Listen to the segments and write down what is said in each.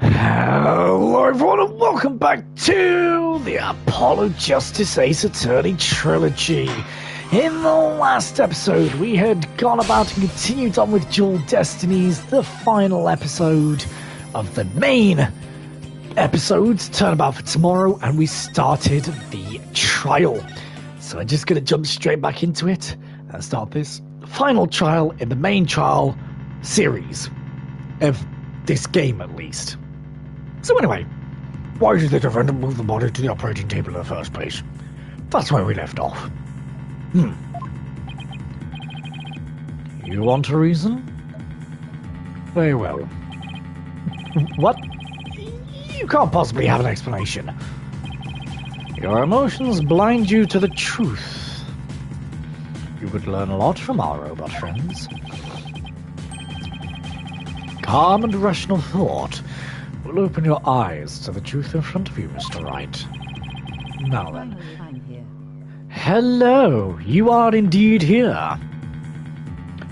Hello everyone and welcome back to the Apollo Justice Ace Attorney Trilogy. In the last episode we had gone about and continued on with Dual Destinies, the final episode of the main episodes, Turnabout for Tomorrow, and we started the trial. So I'm just going to jump straight back into it and start this final trial in the main trial series of this game at least. So anyway, why did the defendant move the body to the operating table in the first place? That's where we left off. You want a reason? Very well. What? You can't possibly have an explanation. Your emotions blind you to the truth. You could learn a lot from our robot friends. Calm and rational thought will open your eyes to the truth in front of you, Mr. Wright. Now then. I'm here. Hello, you are indeed here.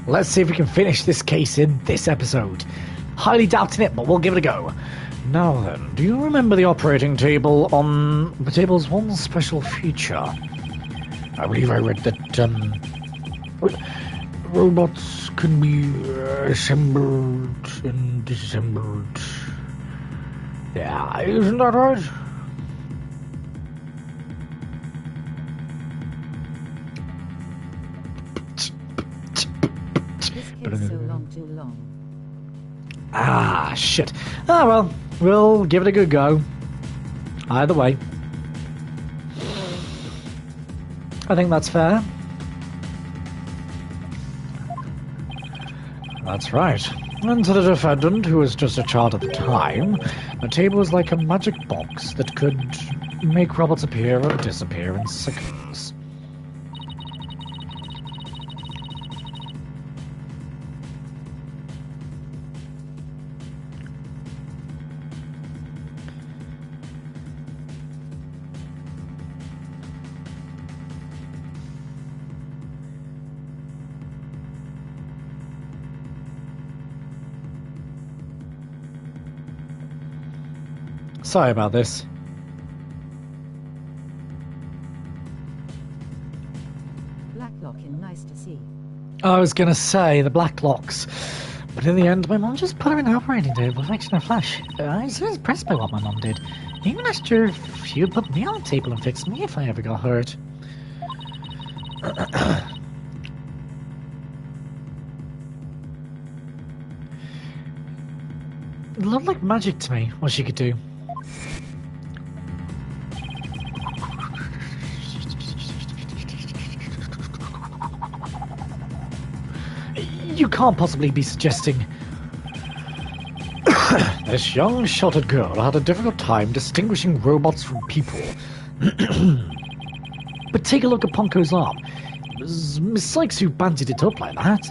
Let's see if we can finish this case in this episode. Highly doubting it, but we'll give it a go. Now then, do you remember the operating table on the table's one special feature? I believe I read that, robots can be assembled and disassembled. Yeah, isn't that right? This kid's so long, too long. Ah, shit. Ah, well, we'll give it a good go. Either way. I think that's fair. That's right. And to the defendant, who was just a child at the time, the table was like a magic box that could make robots appear or disappear in seconds. Sorry about this. Blacklocking, nice to see. I was going to say the black locks, but in the end my mum just put her in the operating table, fixing her flesh. I was impressed by what my mum did. I even asked her if she would put me on the table and fix me if I ever got hurt. It looked like magic to me, what she could do. You can't possibly be suggesting this young sheltered girl had a difficult time distinguishing robots from people. But take a look at Ponko's arm. It was Miss Sykes who banded it up like that.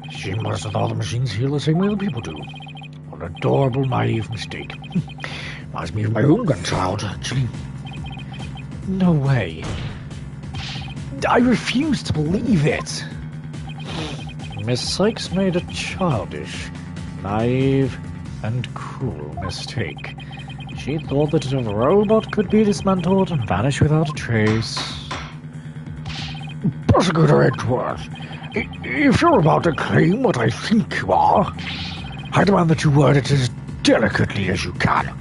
She must have thought the machines heal the same way the people do. What an adorable, naive mistake. Reminds me of my own grandchild, actually. No way. I refuse to believe it. Miss Sykes made a childish, naive, and cruel mistake. She thought that a robot could be dismantled and vanish without a trace. Prosecutor Edgeworth, if you're about to claim what I think you are, I demand that you word it as delicately as you can.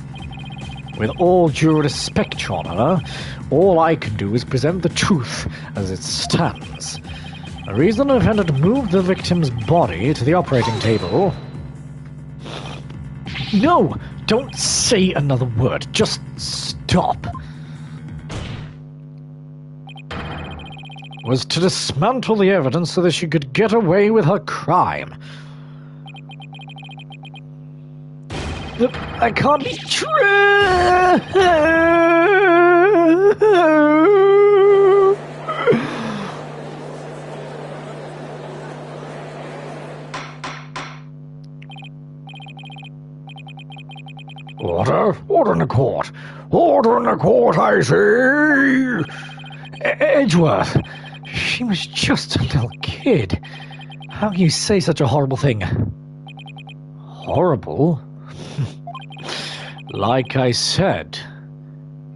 With all due respect, Your Honor, all I can do is present the truth as it stands. The reason the defendant moved the victim's body to the operating table... No! Don't say another word. Just stop. Was to dismantle the evidence so that she could get away with her crime. That can't be true! Order! Order in the court! Order in the court, I say! Edgeworth! She was just a little kid. How can you say such a horrible thing? Horrible? Like I said,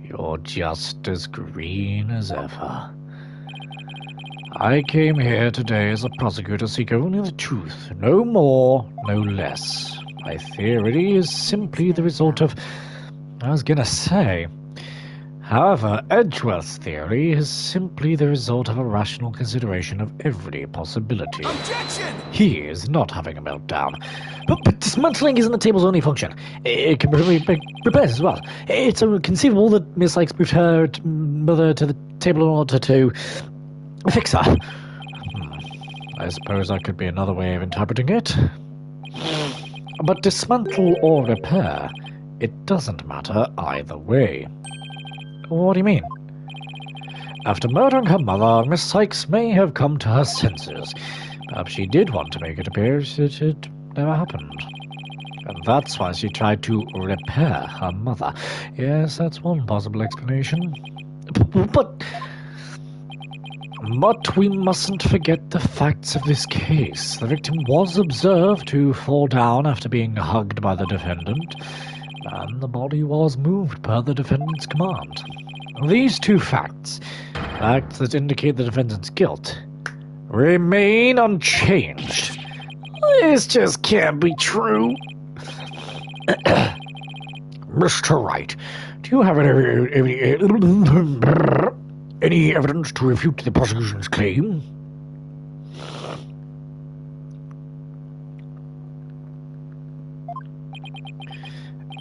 you're just as green as ever. I came here today as a prosecutor to seek only the truth, no more, no less. My theory is simply the result of... I was gonna say... However, Edgeworth's theory is simply the result of a rational consideration of every possibility. Objection! He is not having a meltdown. But dismantling isn't the table's only function. It can make repairs as well. It's conceivable that Miss Sykes moved her mother to the table in order to fix her. I suppose that could be another way of interpreting it. But dismantle or repair, it doesn't matter either way. What do you mean? After murdering her mother, Miss Sykes may have come to her senses. Perhaps she did want to make it appear it never happened. And that's why she tried to repair her mother. Yes, that's one possible explanation. But we mustn't forget the facts of this case. The victim was observed to fall down after being hugged by the defendant, and the body was moved per the defendant's command. These two facts that indicate the defendant's guilt, remain unchanged. This just can't be true. Mr. Wright, do you have any evidence to refute the prosecution's claim?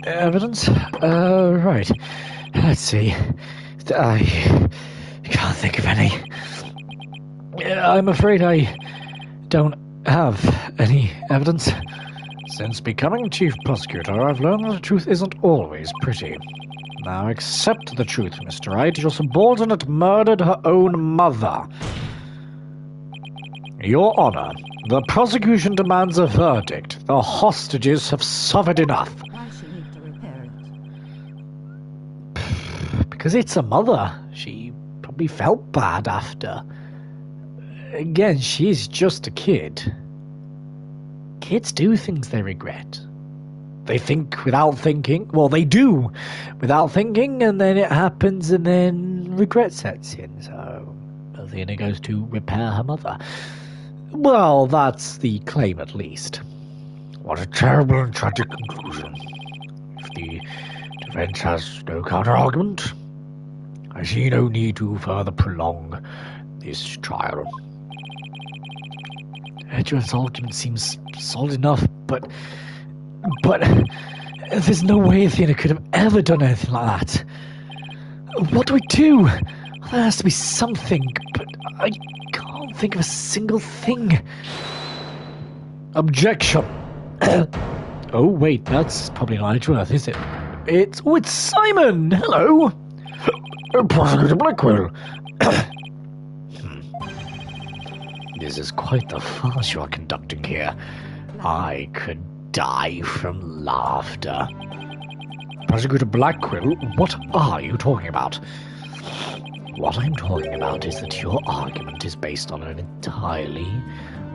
Evidence? Right. Let's see. I can't think of any. I'm afraid I don't have any evidence. Since becoming chief prosecutor, I've learned that the truth isn't always pretty. Now accept the truth, Mr. Wright. Your subordinate murdered her own mother. Your Honor, the prosecution demands a verdict. The hostages have suffered enough. Why she need to repair it? Because it's her mother. She probably felt bad after. Again, she's just a kid. Kids do things they regret. They think without thinking. Well, they do without thinking, and then it happens, and then regret sets in. So Athena goes to repair her mother. Well, that's the claim, at least. What a terrible and tragic conclusion. If the defense has no counter-argument, I see no need to further prolong this trial. Edgeworth's argument seems solid enough, but there's no way Athena could have ever done anything like that. What do we do? There has to be something, but I can't think of a single thing. Objection. Oh, wait, that's probably not Edgeworth, is it? It's Simon! Hello! Prosecutor Blackwell. This is quite the farce you are conducting here. I could die from laughter. Prosecutor Blackwell, what are you talking about? What I'm talking about is that your argument is based on an entirely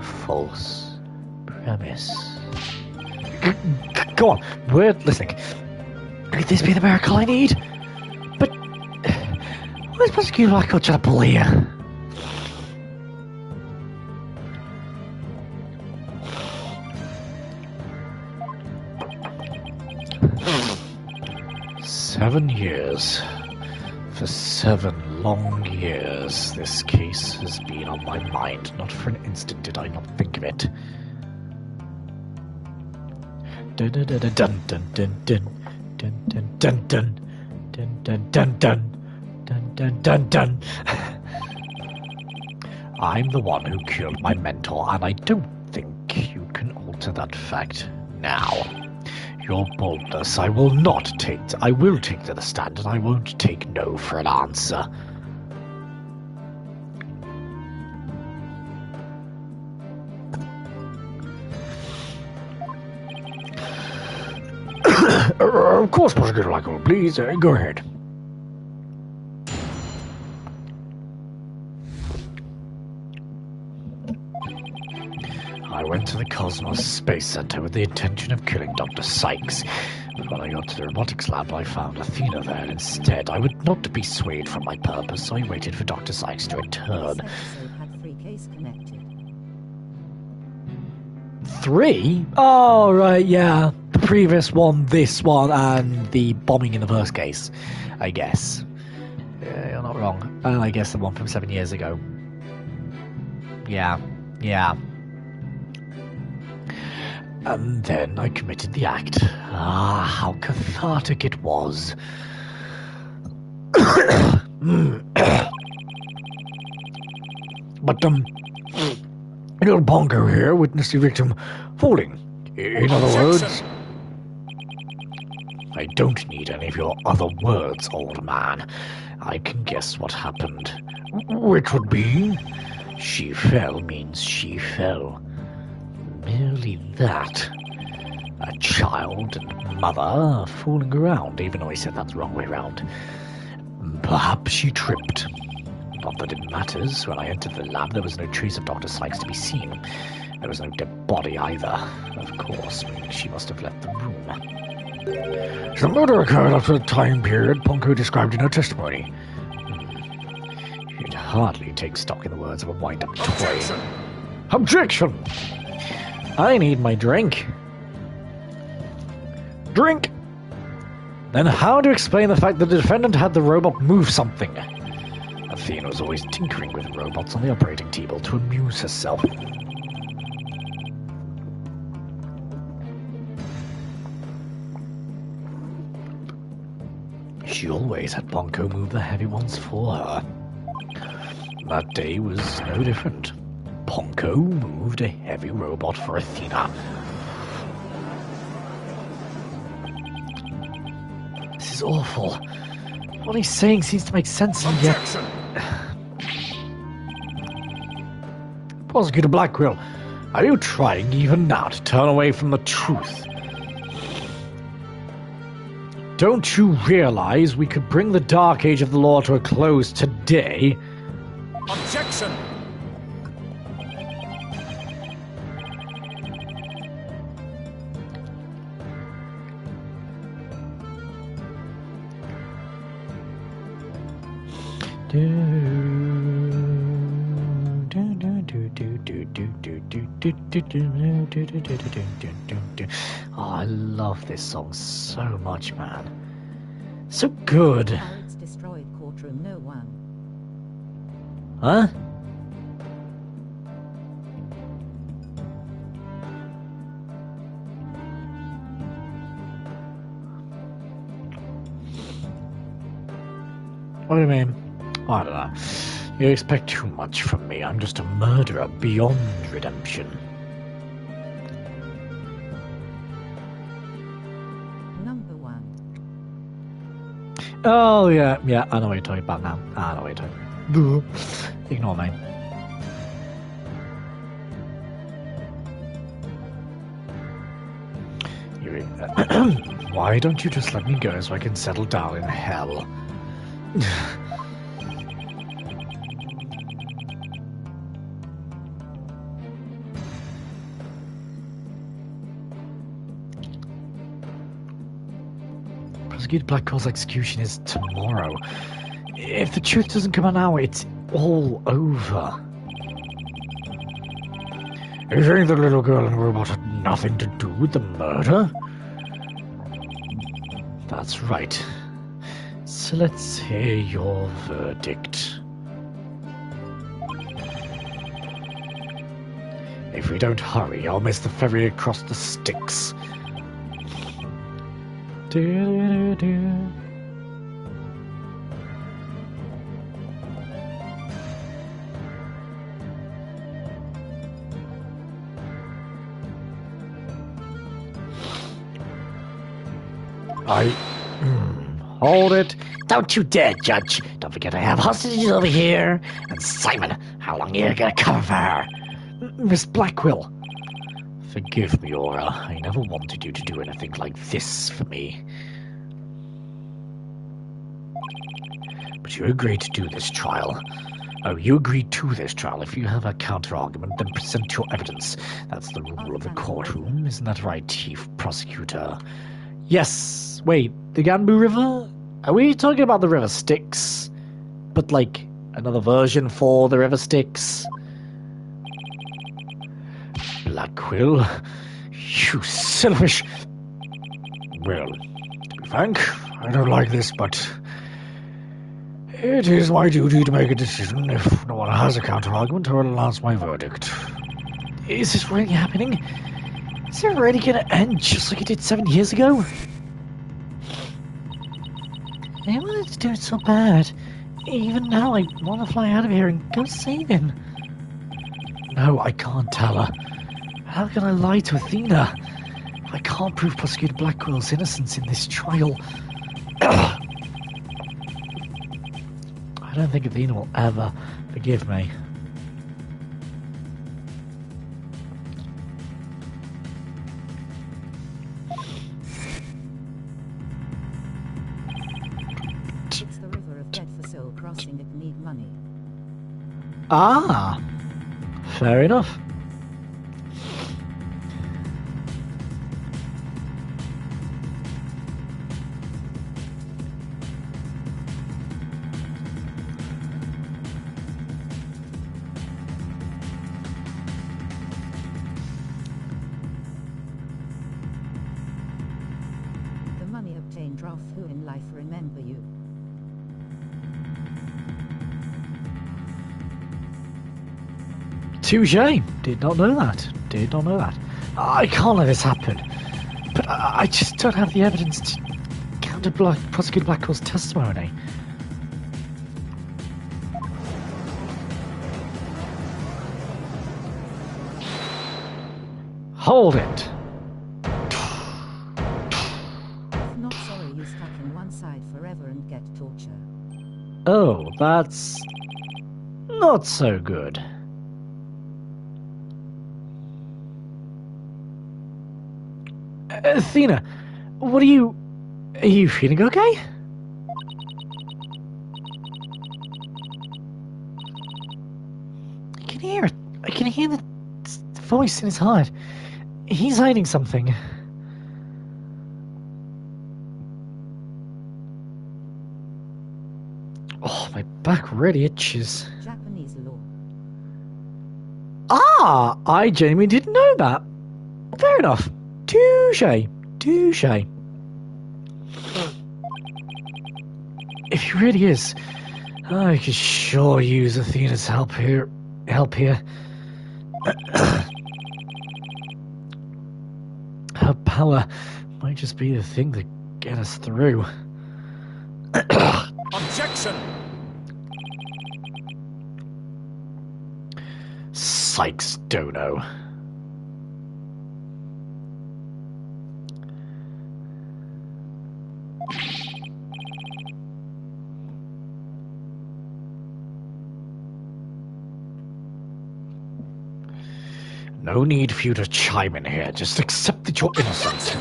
false premise. Go on, we're listening. Could this be the miracle I need? But where's Prosecutor Blackwell trying to pull here? 7 years. For 7 long years, this case has been on my mind. Not for an instant did I not think of it. Dun dun dun dun dun dun dun dun dun dun dun dun dun dun dun dun dun. I'm the one who killed my mentor, and I don't think you can alter that fact now. Your boldness I will take to the stand, and I won't take no for an answer. Of course, Prosecutor Blackwell, please, go ahead. I went to the Cosmos Space Center with the intention of killing Dr. Sykes. But when I got to the robotics lab, I found Athena there instead. I would not be swayed from my purpose, so I waited for Dr. Sykes to return. This episode had 3 cases connected. 3? Oh, right, yeah. The previous one, this one, and the bombing in the first case, I guess. Yeah, you're not wrong. And I guess the one from 7 years ago. Yeah. And then I committed the act. Ah, how cathartic it was. But, little Bongo here witnessed the victim falling. In other words... I don't need any of your other words, old man. I can guess what happened. Which would be... She fell means she fell. Merely that. A child and mother fooling around, even though I said that the wrong way round. Perhaps she tripped. Not that it matters. When I entered the lab, there was no trace of Dr. Sykes to be seen. There was no dead body either. Of course, meaning she must have left the room. The murder occurred after a time period Ponko described in her testimony. You'd hardly take stock in the words of a wind-up toy. Objection! I need my drink. Drink! Then how do you explain the fact that the defendant had the robot move something? Athena was always tinkering with robots on the operating table to amuse herself. She always had Bonko move the heavy ones for her. That day was no different. Bonko moved a heavy robot for Athena. This is awful. What he's saying seems to make sense, and yet... Prosecutor Blackwell, are you trying even now to turn away from the truth? Don't you realize we could bring the Dark Age of the law to a close today? Objection! Oh, I love this song so much, man. So good. Pirates destroyed courtroom no 1. Huh? What do you mean? I don't know. You expect too much from me. I'm just a murderer beyond redemption. Number 1. Oh, yeah, I know what you're talking about now. I know what you're talking about. Ignore me. Why don't you just let me go so I can settle down in hell? Prosecutor Blackwell's execution is tomorrow. If the truth doesn't come out now, it's all over. You think the little girl and robot had nothing to do with the murder? That's right. So let's hear your verdict. If we don't hurry, I'll miss the ferry across the Styx. Hold it. Don't you dare, Judge. Don't forget I have hostages over here. And Simon, how long are you gonna cover for her? Miss Blackwell. Forgive me, Aura. I never wanted you to do anything like this for me. But you agreed to do this trial. Oh, you agreed to this trial. If you have a counter-argument, then present your evidence. That's the rule of the courtroom. Isn't that right, Chief Prosecutor? Yes. Wait, the Ganbu River? Are we talking about the River Styx? But like another version for the River Styx? Black Quill? You selfish. Well, to be frank, I don't like this, but it is my duty to make a decision. If no one has a counter-argument, I will announce my verdict. Is this really happening? Is it really gonna end just like it did 7 years ago? I wanted to do it so bad. Even now, I want to fly out of here and go save him. No, I can't tell her. How can I lie to Athena? If I can't prove Prosecutor Blackwell's innocence in this trial. I don't think Athena will ever forgive me. It's the river of dead for soul crossing. It need money. Ah, fair enough. The money obtained Ralph who in life remember you. Touché. Did not know that. Did not know that. I can't let this happen. But I just don't have the evidence to counter Prosecutor Blackwell's testimony. Hold it. If not sorry, you stuck in one side forever and get torture. Oh, that's not so good. Athena, what are you feeling okay? I can hear it. I can hear the voice in his heart. He's hiding something. Oh, my back really itches. Japanese law. Ah, I genuinely didn't know that. Fair enough. Touché. Touché. If he really is, I could sure use Athena's help here. Her power might just be the thing that get us through. Objection! Sykes Dono. No need for you to chime in here. Just accept that you're innocent.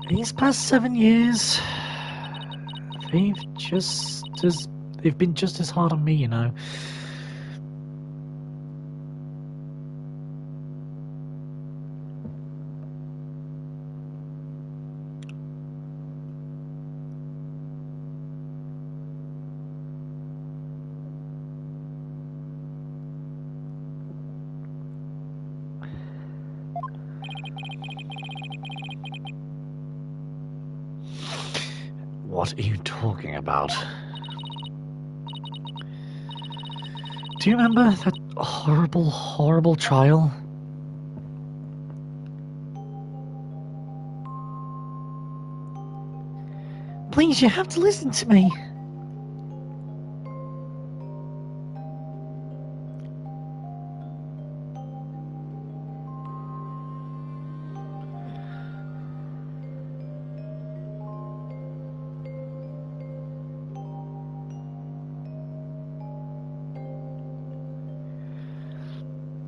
These past 7 years, they've been just as hard on me, you know. What are you talking about? Do you remember that horrible, horrible trial? Please, you have to listen to me.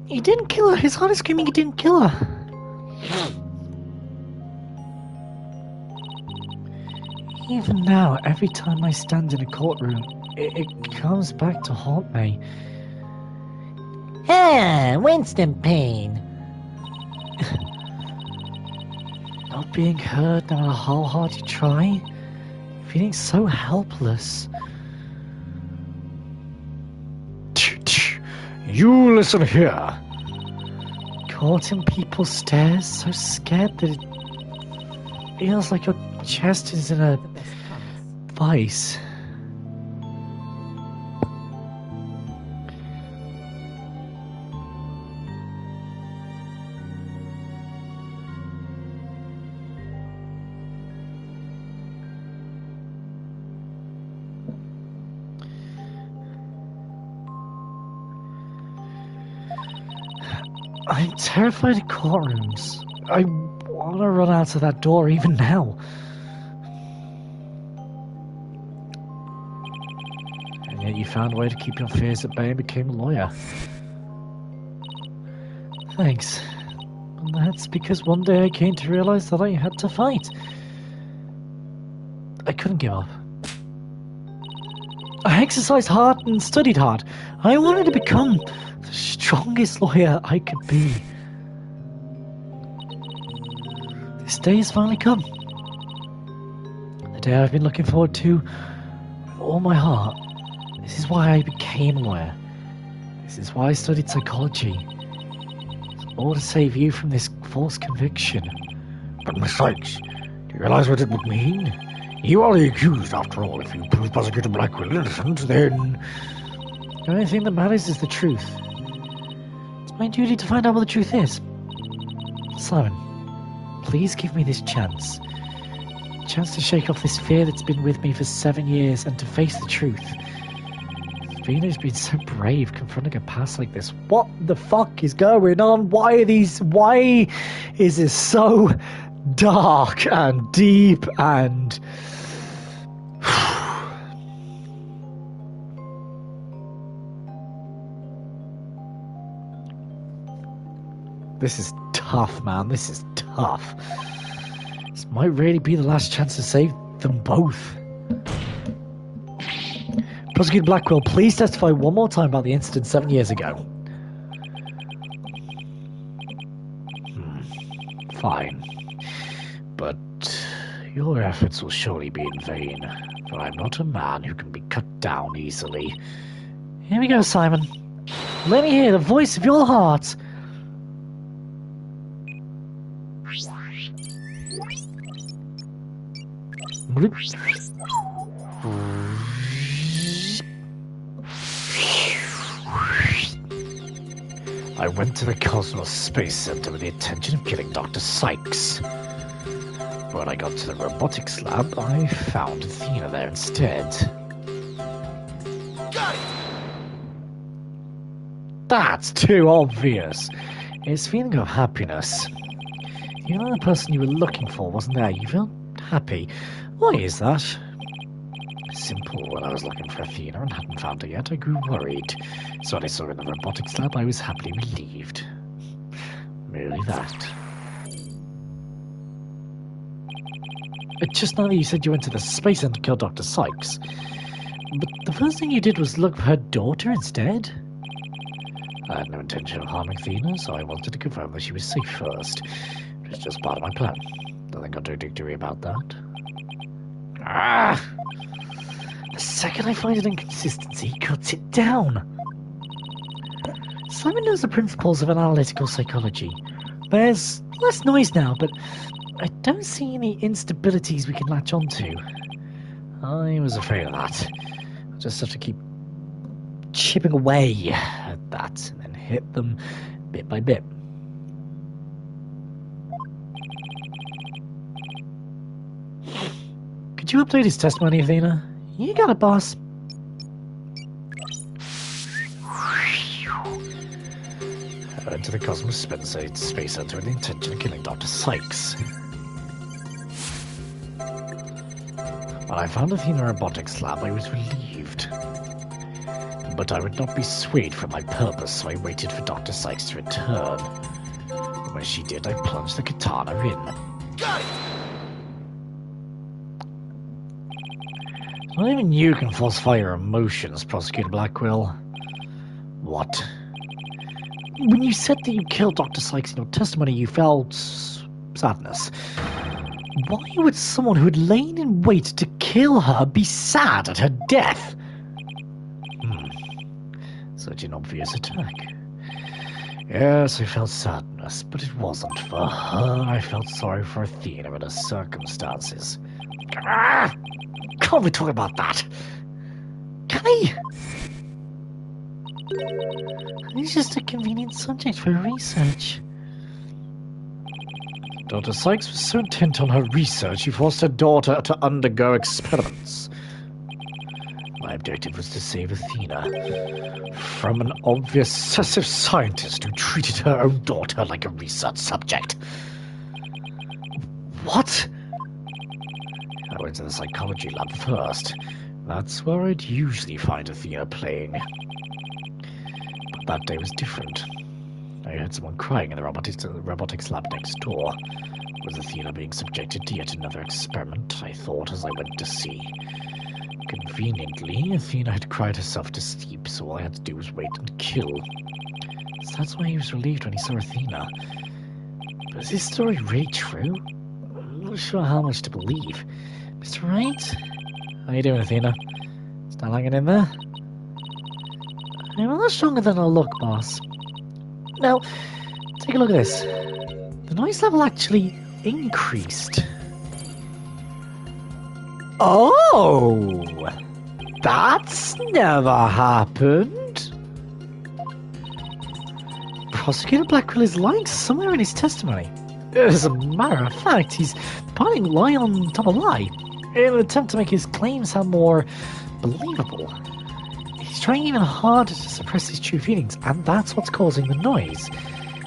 He didn't kill her. His heart is screaming he didn't kill her. Even now, every time I stand in a courtroom, it comes back to haunt me. Ah, Winston pain. Not being heard, no matter how hard you try. Feeling so helpless. You listen here. Caught in people's stares, so scared that it feels like your chest is in a The best pass. vice. I'm terrified of courtrooms. I want to run out of that door even now. And yet you found a way to keep your fears at bay and became a lawyer. Thanks. And that's because one day I came to realize that I had to fight. I couldn't give up. I exercised hard and studied hard. I wanted to become the strongest lawyer I could be. This day has finally come. The day I've been looking forward to with all my heart. This is why I became a lawyer. This is why I studied psychology. It's all to save you from this false conviction. But Miss Sykes, do you realize what it would mean? You are the accused, after all. If you prove Prosecutor Blackwell innocent, then... The only thing that matters is the truth. It's my duty to find out what the truth is. Simon, please give me this chance. A chance to shake off this fear that's been with me for 7 years and to face the truth. Vina's been so brave confronting a past like this. What the fuck is going on? Why is this so dark and deep and... This is tough, man. This is tough. This might really be the last chance to save them both. Prosecutor Blackwell, please testify one more time about the incident 7 years ago. Fine. But your efforts will surely be in vain, for I'm not a man who can be cut down easily. Here we go, Simon. Let me hear the voice of your heart. I went to the Cosmos Space Center with the intention of killing Dr. Sykes. When I got to the robotics lab, I found Athena there instead. Got it! That's too obvious. It's a feeling of happiness. The other person you were looking for wasn't there. You felt happy. Why is that? Simple. When I was looking for Athena and hadn't found her yet, I grew worried. So when I saw her in the robotics lab, I was happily relieved. Merely that. Just now that you said you went to the space center to kill Dr. Sykes. But the first thing you did was look for her daughter instead? I had no intention of harming Athena, so I wanted to confirm that she was safe first. It was just part of my plan. Nothing contradictory about that. Ah! The second I find an inconsistency, he cuts it down. Simon knows the principles of analytical psychology. There's less noise now, but I don't see any instabilities we can latch onto. I was afraid of that. I'll just have to keep chipping away at that and then hit them bit by bit. Could you update his testimony, Athena? You got it, boss. I went to the Cosmos Space Center with the intention of killing Dr. Sykes. When I found Athena Robotics Lab, I was relieved. But I would not be swayed from my purpose, so I waited for Dr. Sykes to return. When she did, I plunged the katana in. Got it! Not even you can falsify your emotions, Prosecutor Blackwell. What? When you said that you killed Dr. Sykes in your testimony, you felt sadness. Why would someone who had lain in wait to kill her be sad at her death? Such an obvious attack. Yes, I felt sadness, but it wasn't for her. I felt sorry for Athena and her circumstances. Can't we talk about that? Can I? He's just a convenient subject for research. Dr. Sykes was so intent on her research, she forced her daughter to undergo experiments. My objective was to save Athena from an obsessive scientist who treated her own daughter like a research subject. What? I went to the psychology lab first. That's where I'd usually find Athena playing. But that day was different. I heard someone crying in the robotics lab next door. Was Athena being subjected to yet another experiment, I thought as I went to see. Conveniently, Athena had cried herself to sleep, so all I had to do was wait and kill. So that's why he was relieved when he saw Athena. But is this story really true? I'm not sure how much to believe. Mr. Wright? How you doing, Athena? Still hanging in there? I'm a lot stronger than I look, boss. Now, take a look at this. The noise level actually increased. Oh! That's never happened. Prosecutor Blackwell is lying somewhere in his testimony. As a matter of fact, he's piling lie on top of lie in an attempt to make his claims sound more believable. He's trying even harder to suppress his true feelings, and that's what's causing the noise.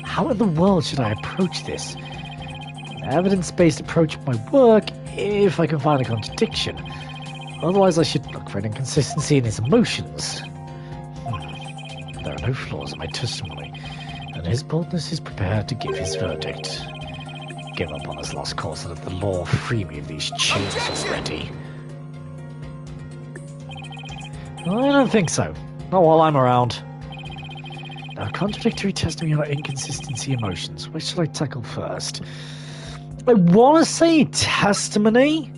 How in the world should I approach this? An evidence-based approach might work if I can find a contradiction. Otherwise, I should look for an inconsistency in his emotions. There are no flaws in my testimony, and his boldness is prepared to give his verdict. Give up on his lost cause and let the law free me of these chains already. I don't think so. Not while I'm around. Now, contradictory testimony or inconsistency emotions. Which should I tackle first? I want to say testimony.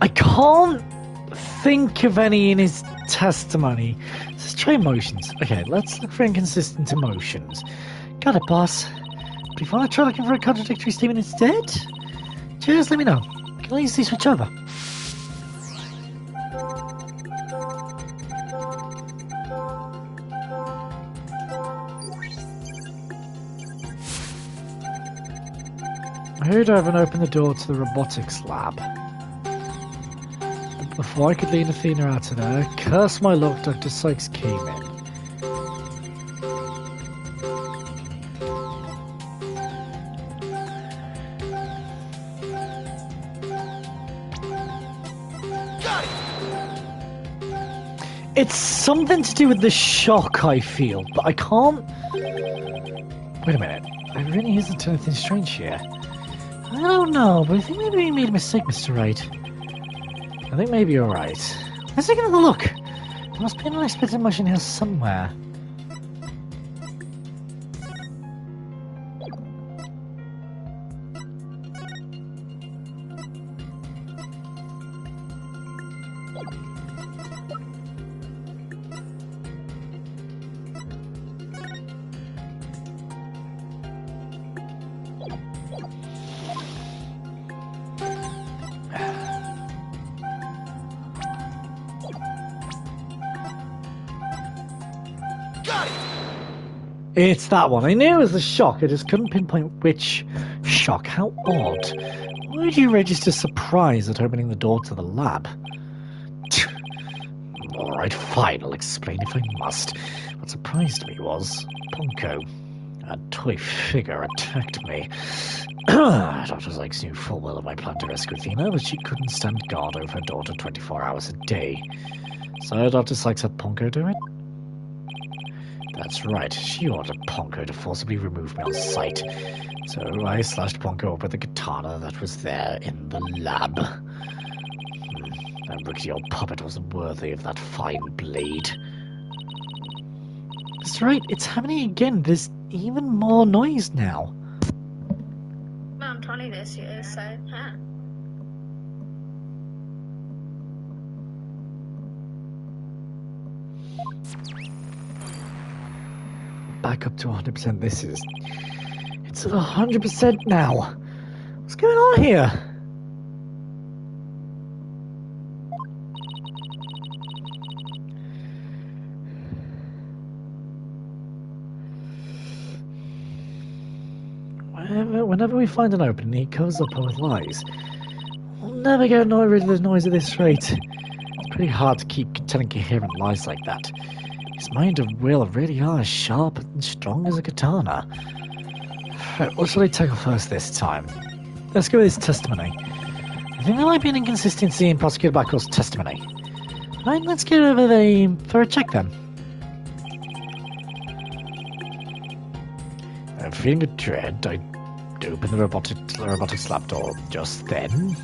I can't think of any in his testimony. Let's try emotions. Okay, let's look for inconsistent emotions. Got it, boss. But if you want to try looking for a contradictory statement instead, just let me know. Can I easily switch over? I heard I haven't opened the door to the robotics lab. Before I could lead Athena out of there, curse my luck, Dr. Sykes came in. It's something to do with the shock I feel, but I can't... Wait a minute, I really isn't anything strange here. I don't know, but I think maybe we made a mistake, Mr. Wright. I think maybe you're right. Let's take another look. There must be an unexpected emotion here somewhere. It's that one. I knew it was the shock. I just couldn't pinpoint which shock. How odd. Why would you register surprise at opening the door to the lab? Alright, fine. I'll explain if I must. What surprised me was Ponko. A toy figure attacked me. Dr. Sykes knew full well of my plan to rescue Athena, but she couldn't stand guard over her daughter 24 hours a day. So Dr. Sykes had Ponko do it? That's right, she ordered Ponko to forcibly remove me on sight. So I slashed Ponko up with the katana that was there in the lab. That rickety old puppet wasn't worthy of that fine blade. That's right, it's happening again. There's even more noise now. I'm 20 this year, so yeah. Back up to 100%. This is... It's at 100% now. What's going on here? Whenever we find an opening, he covers up with lies. We'll never get rid of the noise at this rate. It's pretty hard to keep telling coherent lies like that. His mind and will really are as sharp and strong as a katana. Right, what shall I tackle first this time? Let's go with his testimony. I think there might be an inconsistency in Prosecutor Blackwell's testimony. Right, let's get over there for a check then. I'm feeling a dread. I opened the robotics lab door just then.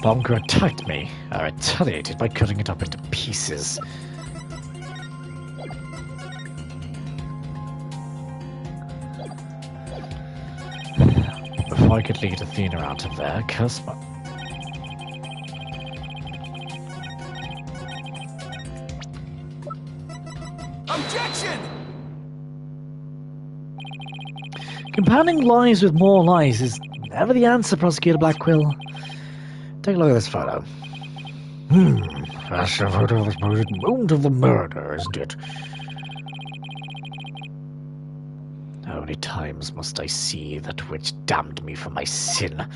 Bonker attacked me. I retaliated by cutting it up into pieces. Before I could lead Athena out of there, curse my... Objection! Compounding lies with more lies is never the answer, Prosecutor Blackquill. Take a look at this photo. That's the photo of the supposed moment of the murder, isn't it? How many times must I see that which damned me for my sin?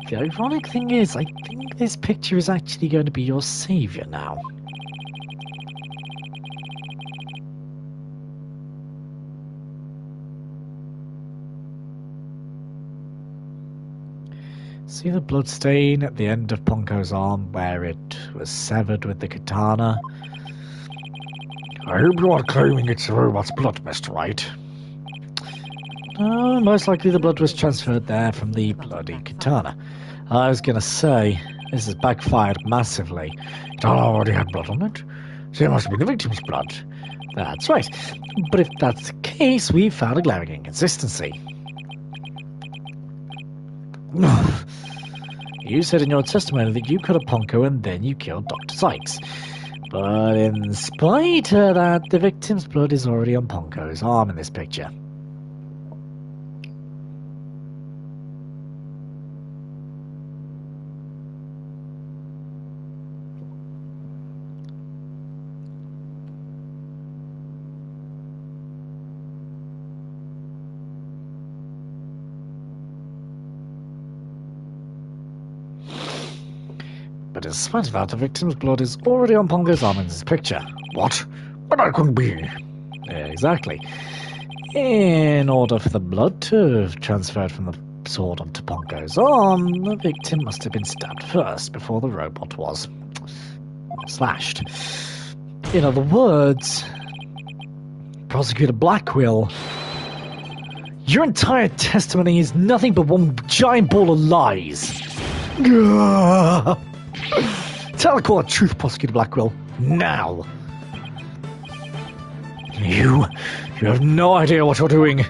The ironic thing is, I think this picture is actually going to be your savior now. See the blood stain at the end of Ponko's arm where it was severed with the katana? I hope you are claiming it's the robot's blood, Mr. Wright. No, most likely the blood was transferred there from the bloody katana. I was gonna say, this has backfired massively. It already had blood on it, so it must have been the victim's blood. That's right. But if that's the case, we've found a glaring inconsistency. You said in your testimony that you cut a Ponko and then you killed Dr. Sykes. But in spite of that, the victim's blood is already on Ponko's arm in this picture. But in spite of that, the victim's blood is already on Pongo's arm in this picture. What? But that couldn't be. Yeah, exactly. In order for the blood to have transferred from the sword onto Pongo's arm, the victim must have been stabbed first before the robot was slashed. In other words, Prosecutor Blackquill, your entire testimony is nothing but one giant ball of lies. Tell the court the truth, Prosecutor Blackquill, now. You have no idea what you're doing.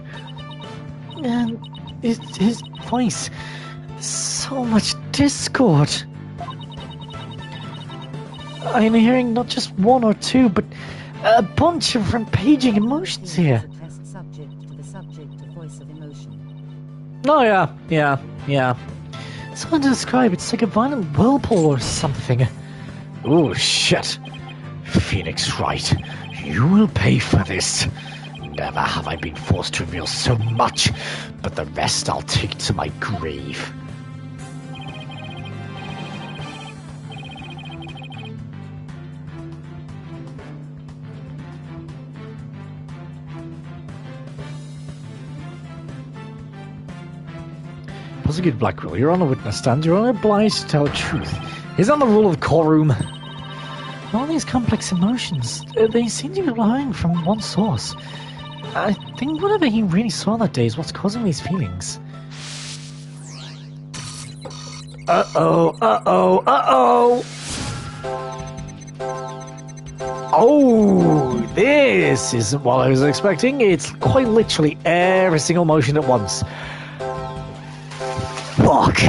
And his voice, so much discord. I'm hearing not just one or two, but a bunch of rampaging emotions here. Test subject to the subject of voice of emotion. Oh yeah. It's hard to describe. It's like a violent whirlpool or something. Oh shit. Phoenix Wright, You will pay for this. Never have I been forced to reveal so much, but the rest I'll take to my grave. Prosecutor Blackwell, you're on a witness stand. You're only obliged to tell the truth. Is that the rule of the courtroom? All these complex emotions, they seem to be flowing from one source. I think whatever he really saw that day is what's causing these feelings. Uh-oh, uh-oh, uh-oh! Oh, this isn't what I was expecting. It's quite literally every single motion at once. Fuck!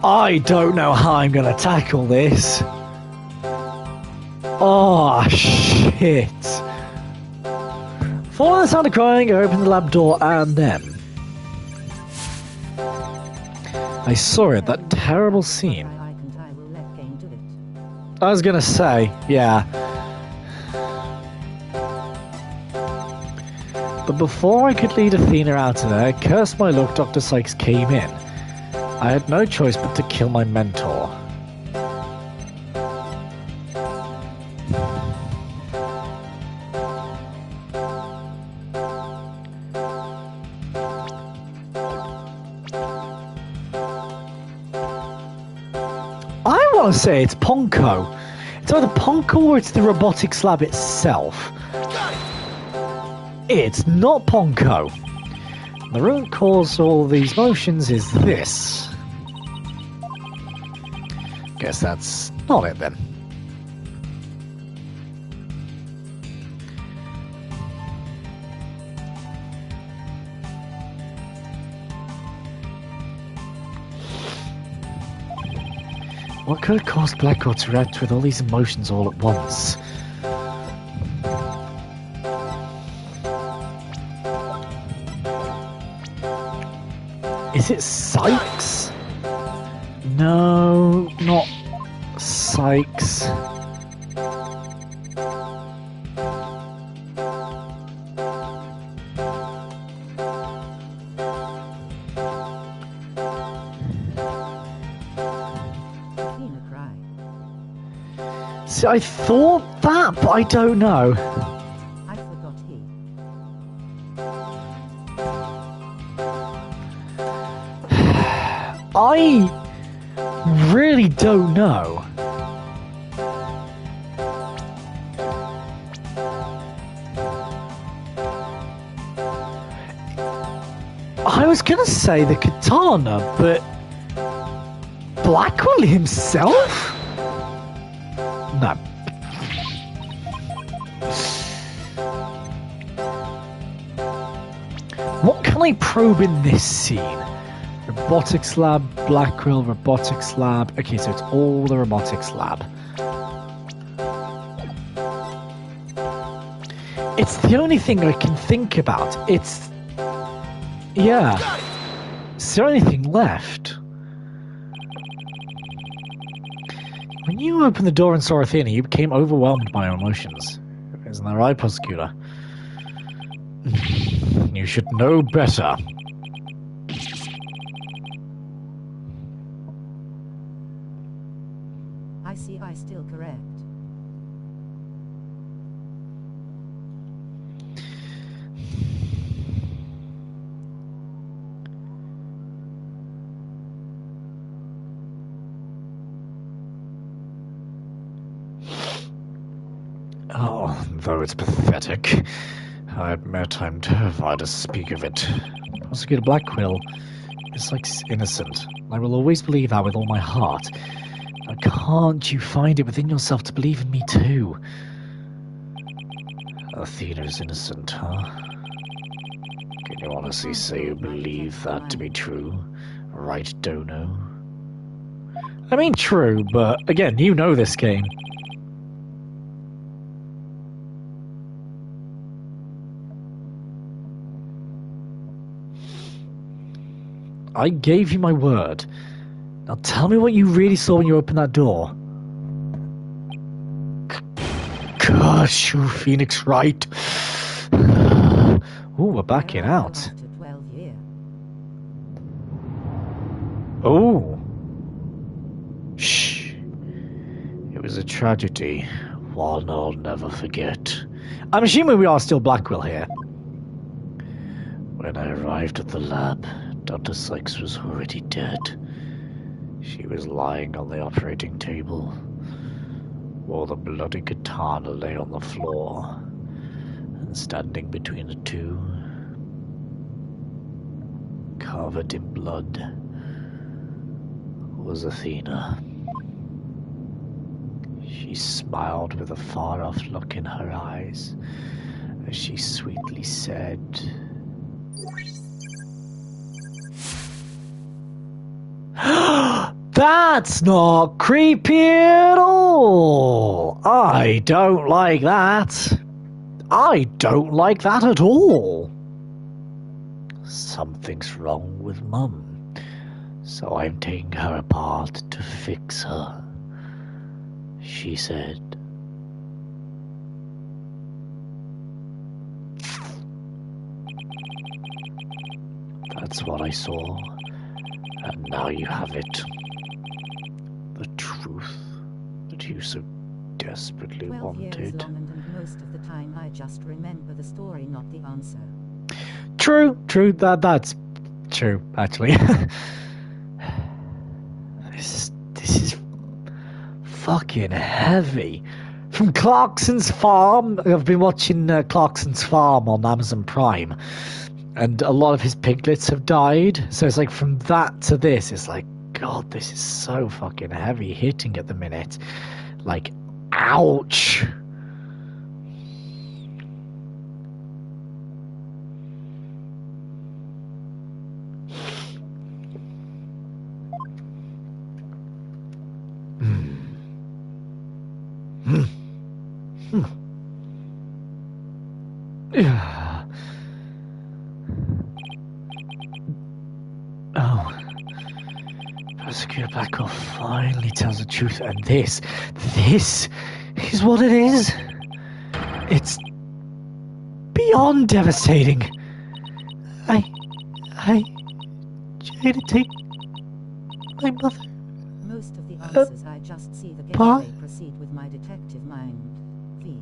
I don't know how I'm gonna tackle this. Oh, shit. Following the sound of crying, I opened the lab door and then I saw it, that terrible scene. I was gonna say, yeah. But before I could lead Athena out of there, curse my luck, Dr. Sykes came in. I had no choice but to kill my mentor. I want to say it's Ponko. It's either Ponko or it's the robotics lab itself. It's not Ponko. The root cause of all these motions is this. Guess that's not it then. What could have caused Blackwell to react with all these emotions all at once? Is it Sykes? No, not Sykes. See, I thought that, but I don't know. I forgot he. I really don't know. I was gonna say the katana, but Blackwell himself? No. What can I probe in this scene? Robotics lab, Blackwell, robotics lab. Okay, so it's all the robotics lab. It's the only thing I can think about. It's... yeah. Is there anything left? When you opened the door and saw Athena, you became overwhelmed by your emotions. Isn't that right, prosecutor? You should know better. I see I still correct. Oh, though it's pathetic, I admit I'm terrified to speak of it. Prosecutor Blackwell is like innocent. I will always believe that with all my heart. Now, can't you find it within yourself to believe in me too? Athena is innocent, huh? Can you honestly say you believe that to be true? Right, Dono? I mean, true, but again, you know this game. I gave you my word. Now tell me what you really saw when you opened that door. Bless you, Phoenix Wright. Ooh, we're backing Where are you out. after 12 years? Oh. Shh. It was a tragedy, one I'll never forget. I'm assuming we are still Blackwell here. When I arrived at the lab, Dr. Sykes was already dead. She was lying on the operating table, while the bloody katana lay on the floor, and standing between the two, covered in blood, was Athena. She smiled with a far-off look in her eyes as she sweetly said, "That's not creepy at all! I don't like that. I don't like that at all. Something's wrong with Mum, so I'm taking her apart to fix her," she said. That's what I saw, and now you have it. The truth that you so desperately 12 years wanted. long, and most of the time I just remember the story, not the answer. True, that's true, actually. This is fucking heavy. From Clarkson's Farm, I've been watching Clarkson's Farm on Amazon Prime, and a lot of his piglets have died, so it's like from that to this, it's like, God, this is so fucking heavy hitting at the minute. Like, ouch. Yeah. Oh. Prosecutor Blackwell finally tells the truth, and this is what it is. It's beyond devastating. I tried to take my mother. Most of the answers I just see the gateway proceed with my detective mind. V.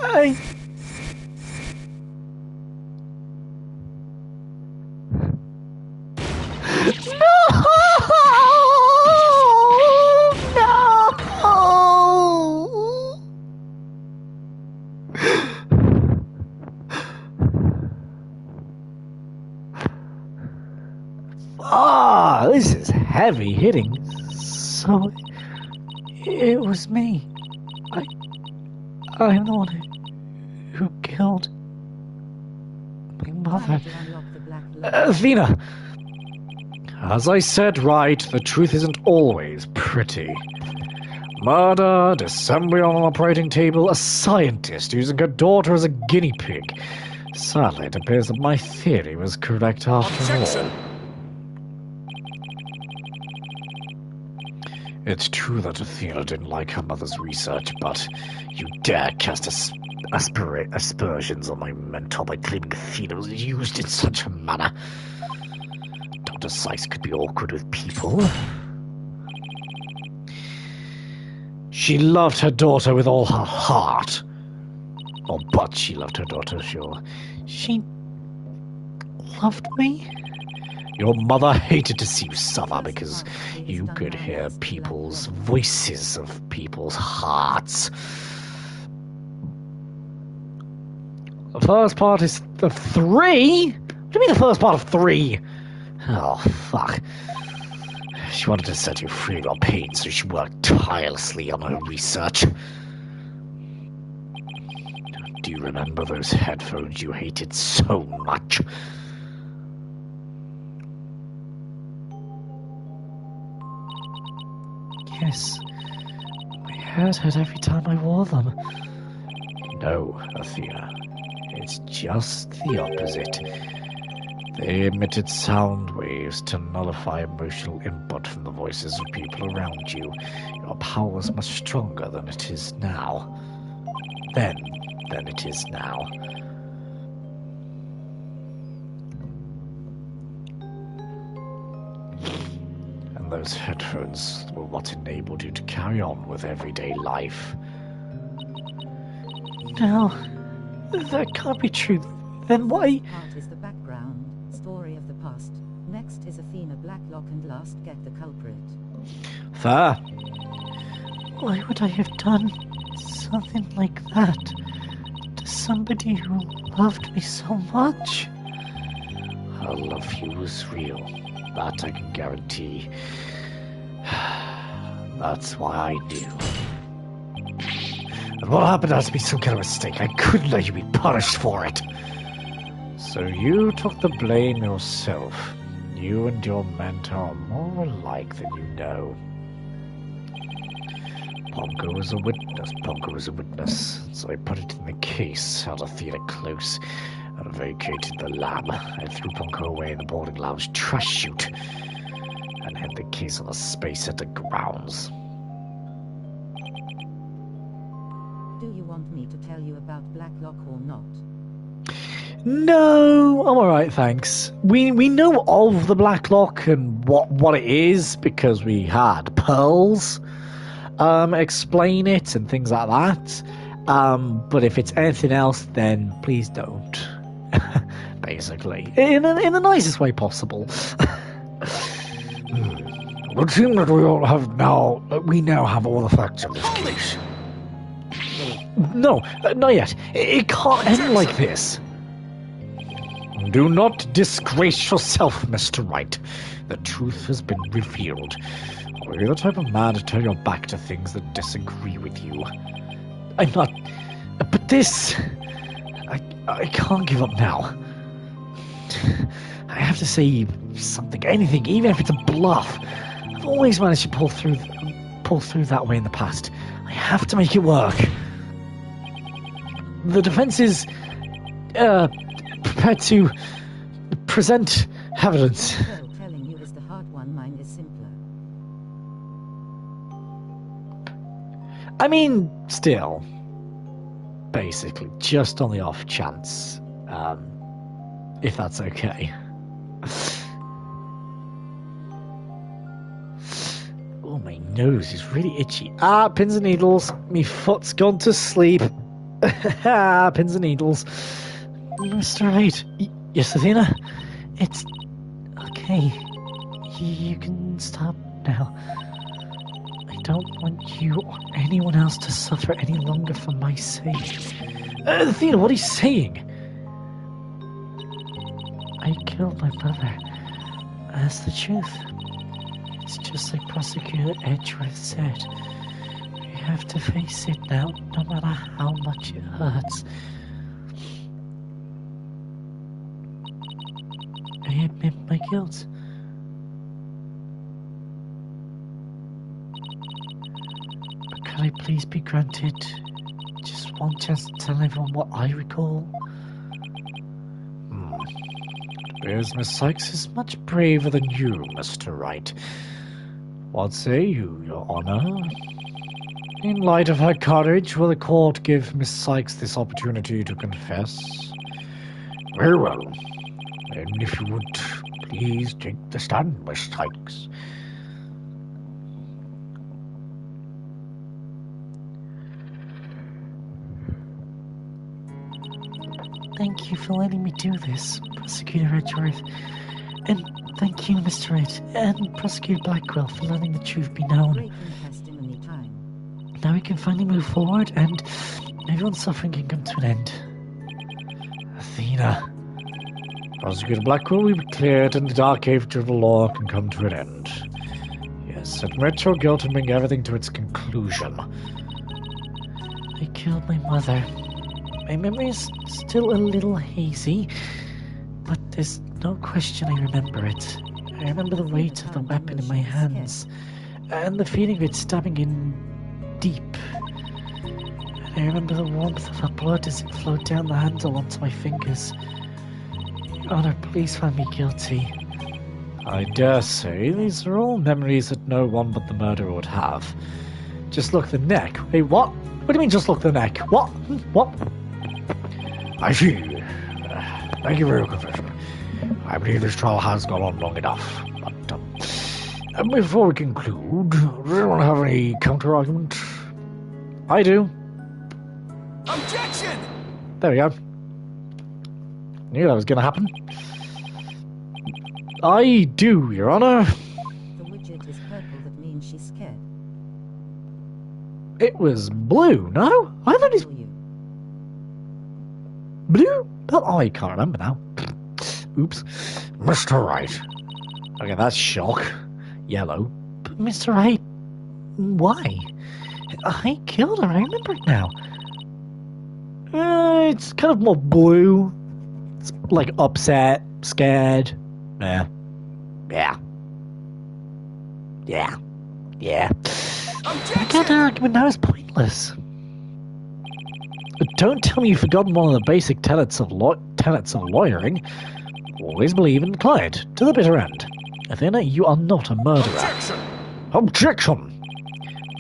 I this is heavy hitting. So it was me. I'm the one who killed my mother. Trying to unlock the black Athena! As I said, right, the truth isn't always pretty. Murder, assembly on an operating table, a scientist using her daughter as a guinea pig. Sadly, it appears that my theory was correct after all. It's true that Athena didn't like her mother's research, but you dare cast aspersions on my mentor by claiming Athena was used in such a manner. Dr. Sykes could be awkward with people. She loved her daughter with all her heart. Oh, but she loved her daughter, sure. She loved me? Your mother hated to see you suffer because you could hear people's voices of people's hearts. The first part is of 3? What do you mean the first part of 3? Oh, fuck. She wanted to set you free of your pain, so she worked tirelessly on her research. Do you remember those headphones you hated so much? Yes. My head hurt every time I wore them. No, Athena. It's just the opposite. They emitted sound waves to nullify emotional input from the voices of people around you. Your power was much stronger than it is now. Then than it is now. And those headphones were what enabled you to carry on with everyday life. No, that can't be true. Then why? Part is the background, story of the past. Next is Athena Blacklock, and last get the culprit. Fair. Why would I have done something like that to somebody who loved me so much? Her love for you was real. That I can guarantee. That's why I knew. And what happened has to be some kind of mistake. I couldn't let you be punished for it. So you took the blame yourself. You and your mentor are more alike than you know. Pongo was a witness. So I put it in the case, held Athena close, and vacated the lab. I threw Pongo away in the boarding lounge trash chute, and hid the case on the Space Center grounds. Do you want me to tell you about Blacklock or not? No, I'm alright, thanks. We know of the Blacklock and what it is because we had pearls explain it and things like that. But if it's anything else, then please don't. Basically, in the nicest way possible. It seems that we now have all the facts of this case. No, not yet. It can't end like this. Do not disgrace yourself, Mr. Wright. The truth has been revealed. Are you the type of man to turn your back to things that disagree with you? I'm not. But this. I can't give up now. I have to say something, anything, even if it's a bluff. I've always managed to pull through that way in the past. I have to make it work. The defense is prepared to present evidence. Well, telling you is the hard one, mine is simpler. I mean, still, basically, just on the off chance, if that's okay. Oh, my nose is really itchy. Ah, pins and needles. Me foot's gone to sleep. Ah, pins and needles. Mr. Wright. Yes, Athena? It's okay. You can stop now. I don't want you or anyone else to suffer any longer for my sake. Athena, what are you saying? I killed my brother. That's the truth. It's just like Prosecutor Edgeworth said. We have to face it now, no matter how much it hurts. I admit my guilt. But could I please be granted just one chance to tell everyone what I recall? It appears Miss Sykes is much braver than you, Mr. Wright. What say you, Your Honor? In light of her courage, will the court give Miss Sykes this opportunity to confess? Very well. Then if you would please take the stand, Miss Sykes. Thank you for letting me do this, Prosecutor Edgeworth. And thank you, Mr. Wright, and Prosecutor Blackwell for letting the truth be known. Breaking testimony time. Now we can finally move forward, and everyone's suffering can come to an end. Athena. Prosecutor Blackwell will be cleared, and the dark age of the law can come to an end. Yes, admit your guilt and bring everything to its conclusion. I killed my mother. My memory is still a little hazy, but there's no question I remember it. I remember the weight of the weapon in my hands, and the feeling of it stabbing in deep. And I remember the warmth of her blood as it flowed down the handle onto my fingers. Your Honor, please find me guilty. I dare say these are all memories that no one but the murderer would have. Just look at the neck. Wait, what? What do you mean just look at the neck? What? What? I see. Thank you for your confession. I believe this trial has gone on long enough. But before we conclude, does anyone have any counter-argument? I do. Objection! There we go. Knew that was going to happen. I do, Your Honor. The widget is purple, that means she's scared. It was blue, no? I thought it's You. blue? But I can't remember now. Oops. Mr. Wright. Okay, that's shock. Yellow. But Mr. Wright, why? I killed her, I remember it now. It's kind of more blue. It's like upset, scared. Yeah. Yeah. Yeah. Yeah. I can't argument now is pointless. But don't tell me you've forgotten one of the basic tenets of lawyering. Always believe in the client, to the bitter end. Athena, you are not a murderer. Objection! Objection!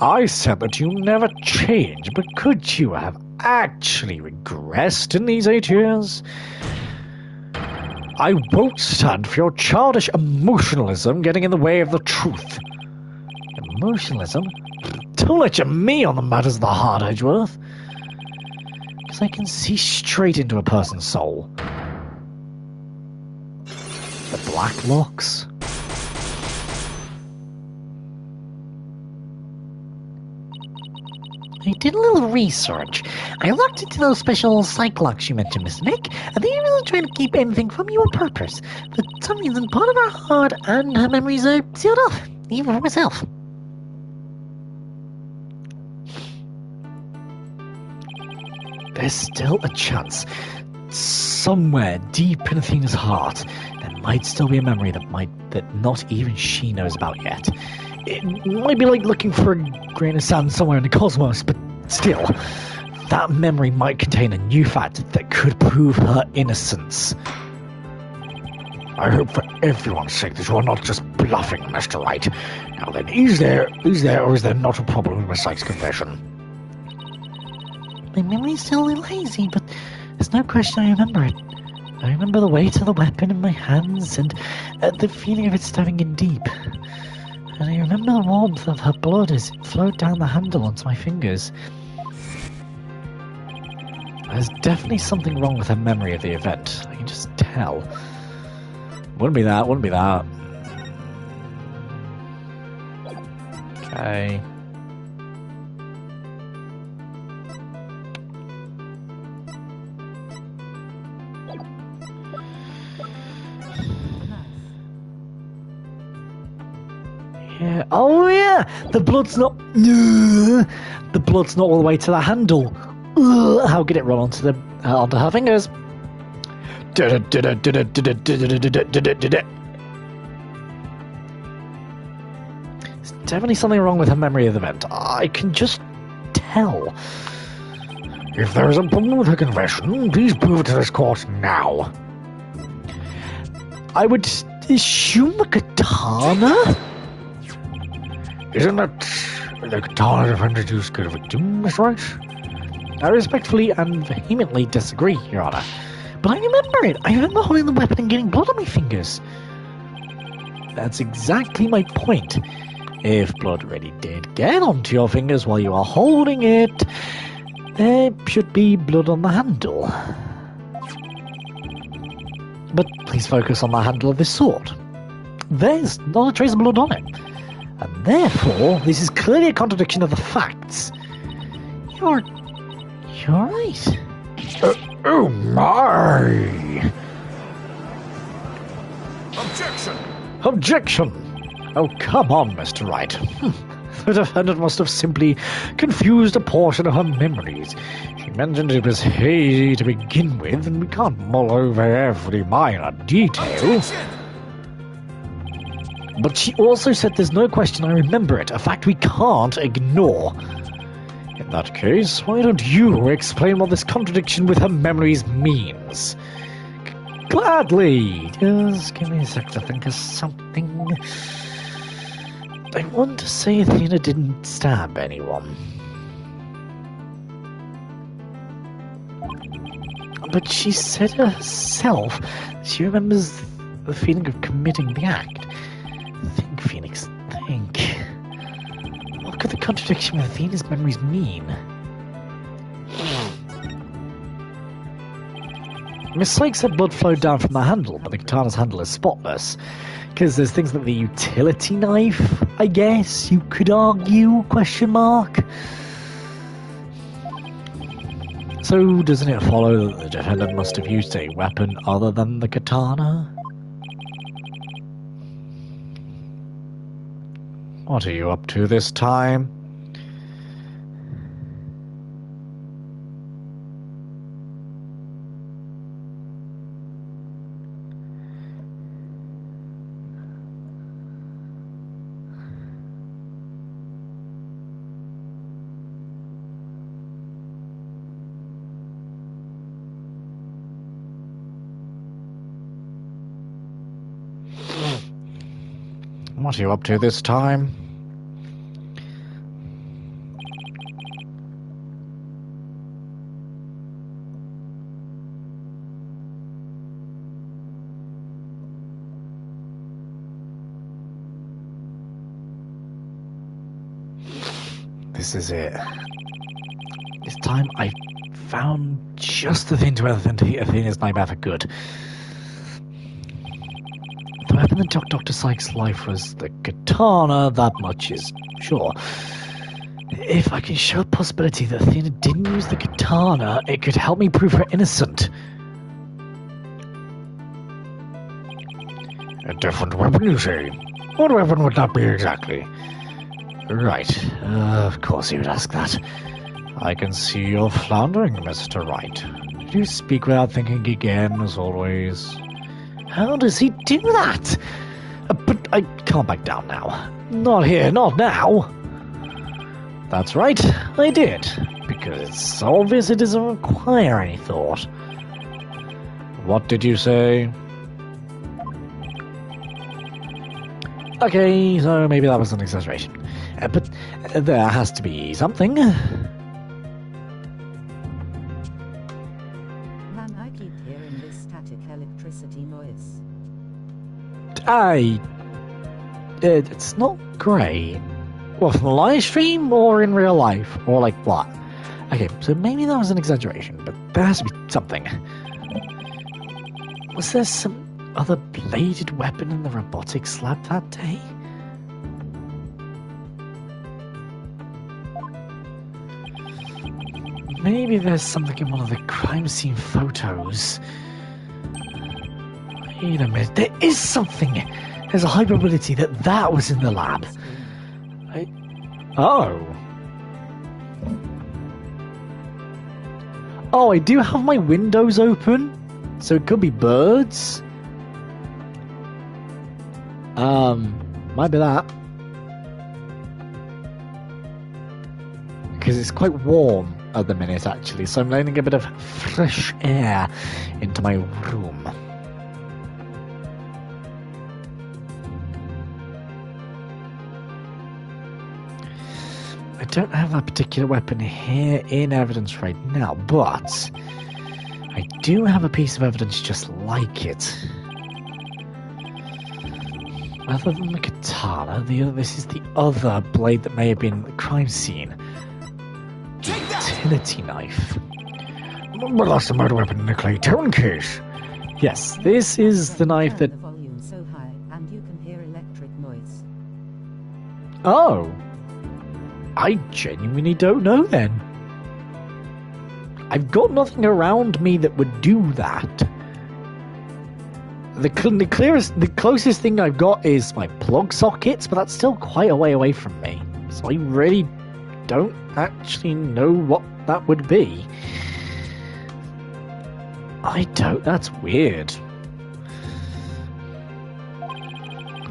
I said that you never change, but could you have actually regressed in these 8 years? I won't stand for your childish emotionalism getting in the way of the truth. Emotionalism? Don't lecture me on the matters of the heart, Edgeworth. Because I can see straight into a person's soul. The black locks? I did a little research. I looked into those special psych locks you mentioned, Mr. Nick, and they weren't trying to keep anything from you on purpose. For some reason, part of her heart and her memories are sealed off, even for myself. There's still a chance. Somewhere deep in Athena's heart, there might still be a memory that not even she knows about yet. It might be like looking for a grain of sand somewhere in the cosmos, but still, that memory might contain a new fact that could prove her innocence. I hope for everyone's sake that you are not just bluffing, Mr. Wright. Now then, is there or is there not a problem with Miss Sykes' confession? My memory's still a little hazy, but there's no question I remember it. I remember the weight of the weapon in my hands and the feeling of it stabbing in deep. And I remember the warmth of her blood as it flowed down the handle onto my fingers. There's definitely something wrong with her memory of the event. I can just tell. Wouldn't be that, wouldn't be that. Okay. Yeah. Oh yeah, the blood's not. The blood's not all the way to the handle. How could it run onto her fingers? There's definitely something wrong with her memory of the event. I can just tell. If there is a problem with her confession, please prove it to this court now. I would assume a katana? Isn't that the katana defended who's good of a doom, Miss Wright? I respectfully and vehemently disagree, Your Honor. But I remember it. I remember holding the weapon and getting blood on my fingers. That's exactly my point. If blood really did get onto your fingers while you are holding it, there should be blood on the handle. But please focus on the handle of this sword. There's not a trace of blood on it. And therefore, this is clearly a contradiction of the facts. You're right. Oh my! Objection! Objection! Oh, come on, Mr. Wright. The defendant must have simply confused a portion of her memories. She mentioned it was hazy to begin with, and we can't mull over every minor detail. Objection! But she also said there's no question I remember it, a fact we can't ignore. In that case, why don't you explain what this contradiction with her memories means? Gladly! Just give me a sec to think of something. I want to say Athena didn't stab anyone. But she said herself she remembers the feeling of committing the act. Think, Phoenix, think. What could the contradiction with Athena's memories mean? Miss Sykes said blood flowed down from the handle, but the katana's handle is spotless. Because there's things like the utility knife, I guess, you could argue, question mark. So, doesn't it follow that the defendant must have used a weapon other than the katana? What are you up to this time? What are you up to this time? This is it. This time I found just the thing to end Athena's nightmare for good. The weapon that took Dr. Sykes' life was the katana, that much is sure. If I can show a possibility that Athena didn't use the katana, it could help me prove her innocent. A different weapon, you say? What weapon would that be exactly? Right, of course you would ask that. I can see you're floundering, Mr. Wright. Did you speak without thinking again, as always? How does he do that? But I can't back down now. Not here, not now. That's right, I did. Because it's obvious it doesn't require any thought. What did you say? Okay, so maybe that was an exaggeration. But there has to be something. Man, I keep hearing this static electricity noise. It's not great. Well, from the live stream or in real life? Or like what? Okay, so maybe that was an exaggeration, but there has to be something. Was there some other bladed weapon in the robotics lab that day? Maybe there's something in one of the crime scene photos. Wait a minute, there is something! There's a high probability that that was in the lab. Oh, I do have my windows open, so it could be birds. Might be that. Because it's quite warm at the minute, actually, so I'm letting a bit of fresh air into my room. I don't have that particular weapon here in evidence right now, but I do have a piece of evidence just like it. Other than the katana, this is the other blade that may have been the crime scene. The utility knife. Well, that's the murder weapon in the Clayton case. Yes, this is the knife that... The volume so high, and you can hear electric noise. Oh. I genuinely don't know then. I've got nothing around me that would do that. The closest thing I've got is my plug sockets, but that's still quite a way away from me. So I really don't actually know what that would be. That's weird.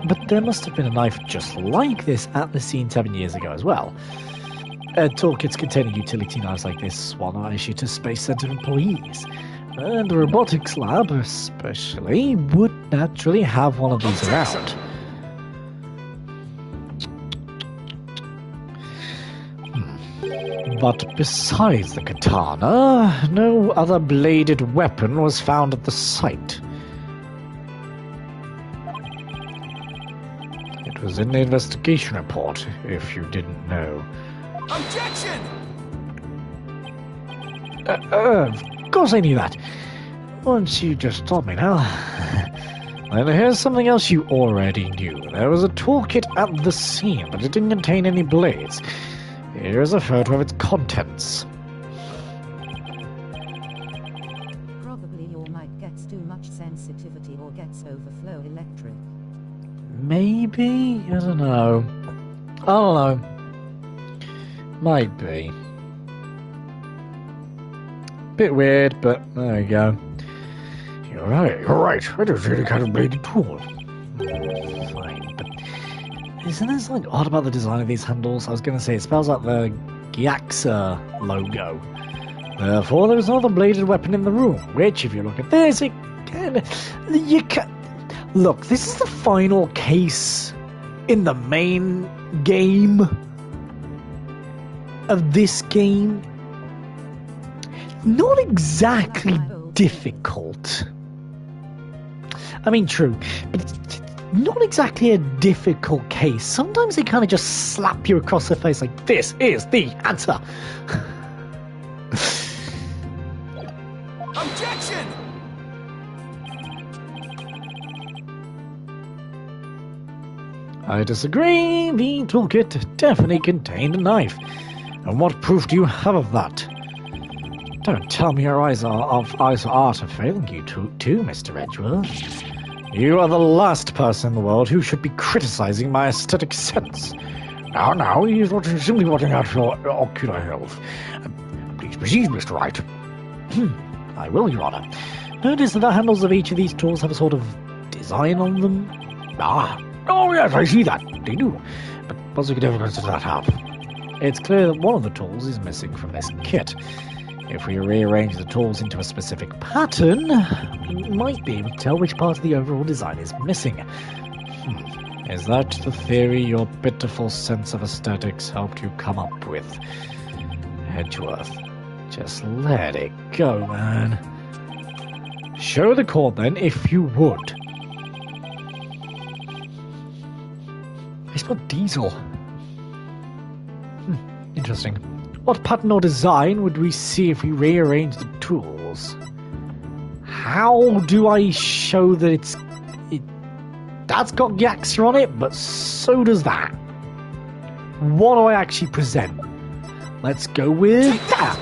But there must have been a knife just like this at the scene 7 years ago as well. Toolkits containing utility knives like this one are issued to Space Center employees. And the robotics lab, especially, would naturally have one of these around. But besides the katana, no other bladed weapon was found at the site. It was in the investigation report, if you didn't know. Objection! Of course I knew that. Once you just told me now. And here's something else you already knew. There was a toolkit at the scene, but it didn't contain any blades. Here's a photo of its contents. Probably your mic gets too much sensitivity or gets overflow electric. Maybe? I don't know. Might be. Bit weird, but there you go. You're right. I don't see any kind of bladed tool. Fine, but isn't there something odd about the design of these handles? I was going to say, it spells out the Gyaxa logo. Therefore, there is no other bladed weapon in the room, which, if you look at this, you can... Look, this is the final case in the main game of this game. Not exactly difficult. I mean, true, but it's not exactly a difficult case. Sometimes they kind of just slap you across the face like, this is the answer. Objection! I disagree. The toolkit definitely contained a knife. And what proof do you have of that? Don't tell me your eyes are failing you too, Mr. Edgeworth. You are the last person in the world who should be criticizing my aesthetic sense. Now, he is simply watching out for your ocular health. Please proceed, Mr. Wright. I will, Your Honor. Notice that the handles of each of these tools have a sort of design on them. Oh yes, I see that. They do. But what significance does that have? It's clear that one of the tools is missing from this kit. If we rearrange the tools into a specific pattern, we might be able to tell which part of the overall design is missing. Is that the theory your pitiful sense of aesthetics helped you come up with? Edgeworth, just let it go, man. Show the cord then, if you would. It's not diesel. Interesting. What pattern or design would we see if we rearrange the tools? How do I show that that's got Gyaxa on it, but so does that? What do I actually present? Let's go with that.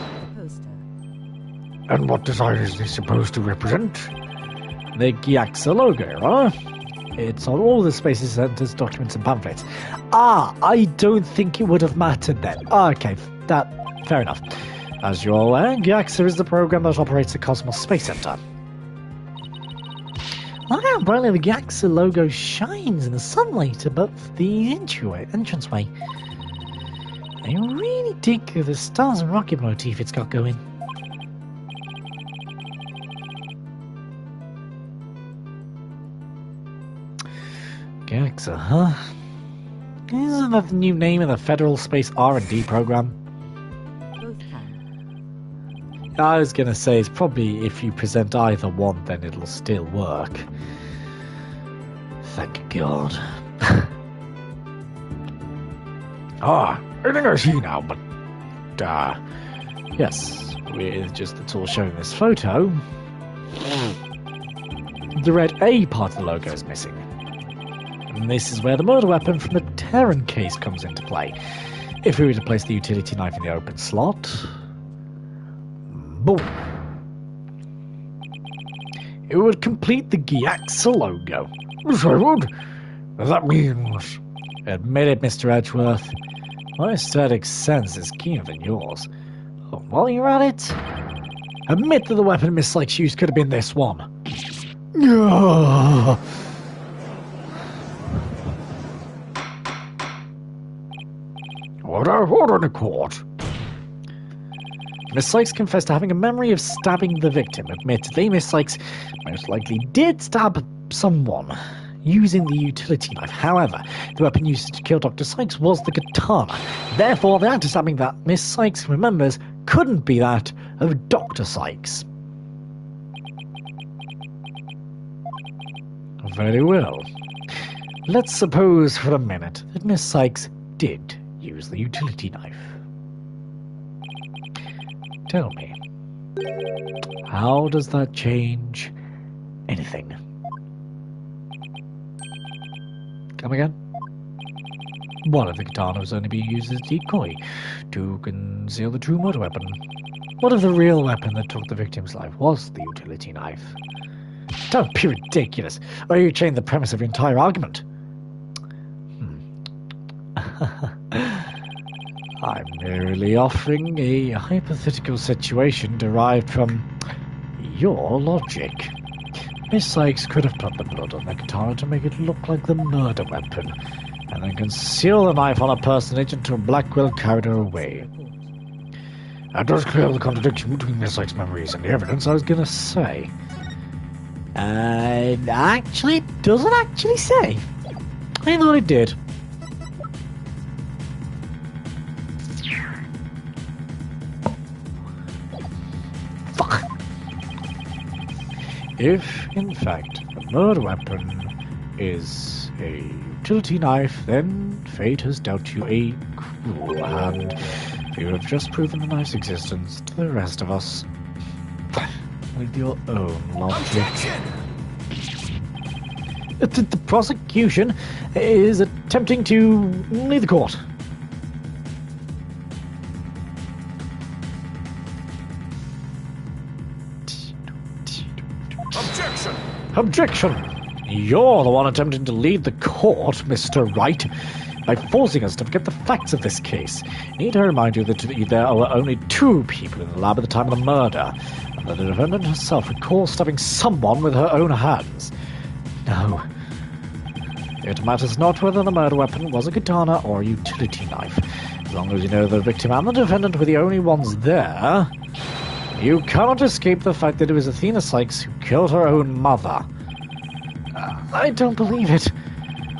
And what design is this supposed to represent? The Gyaxa logo, right? It's on all the Spaces Center's documents and pamphlets. I don't think it would have mattered then. Okay, fair enough. As you're aware, Gyaxa is the program that operates the Cosmos Space Center. Look how brightly the Gyaxa logo shines in the sunlight above the entranceway. I really dig the stars and rocket motif it's got going. Gyaxa, huh? Isn't that the new name of the Federal Space R&D program? I was gonna say, it's probably if you present either one, then it'll still work. Thank God. I think I see now, but... Yes, with just the tool showing this photo, the red A part of the logo is missing. And this is where the murder weapon from the Terran case comes into play. If we were to place the utility knife in the open slot... boom! It would complete the Gyaxa logo. Yes, I would. Does that mean... Admit it, Mr. Edgeworth. My aesthetic sense is keener than yours. Oh, while you're at it, admit that the weapon Miss Sykes used could have been this one. Order in the court. Miss Sykes confessed to having a memory of stabbing the victim. Admittedly, Miss Sykes most likely did stab someone using the utility knife. However, the weapon used to kill Dr. Sykes was the katana. Therefore, the act of stabbing that Miss Sykes remembers couldn't be that of Dr. Sykes. Very well. Let's suppose for a minute that Miss Sykes did use the utility knife. Tell me, how does that change anything? Come again? What if the katana was only being used as a decoy to conceal the true murder weapon? What if the real weapon that took the victim's life was the utility knife? Don't be ridiculous, or you change the premise of your entire argument. I'm merely offering a hypothetical situation derived from your logic. Miss Sykes could have put the blood on the katana to make it look like the murder weapon, and then conceal the knife on a personage until Black Quill carried her away. That does clear the contradiction between Miss Sykes' memories and the evidence I was gonna say. Actually, it doesn't actually say. I thought it did. Fuck. If, in fact, the murder weapon is a utility knife, then fate has dealt you a cruel hand. You have just proven the knife's existence to the rest of us. With your own logic. The prosecution is attempting to leave the court. Objection! Objection! You're the one attempting to lead the court, Mr. Wright, by forcing us to forget the facts of this case. I need to remind you that there were only 2 people in the lab at the time of the murder, and that the defendant herself recalls stabbing someone with her own hands. No. It matters not whether the murder weapon was a katana or a utility knife. As long as you know the victim and the defendant were the only ones there, you cannot escape the fact that it was Athena Sykes who killed her own mother. I don't believe it.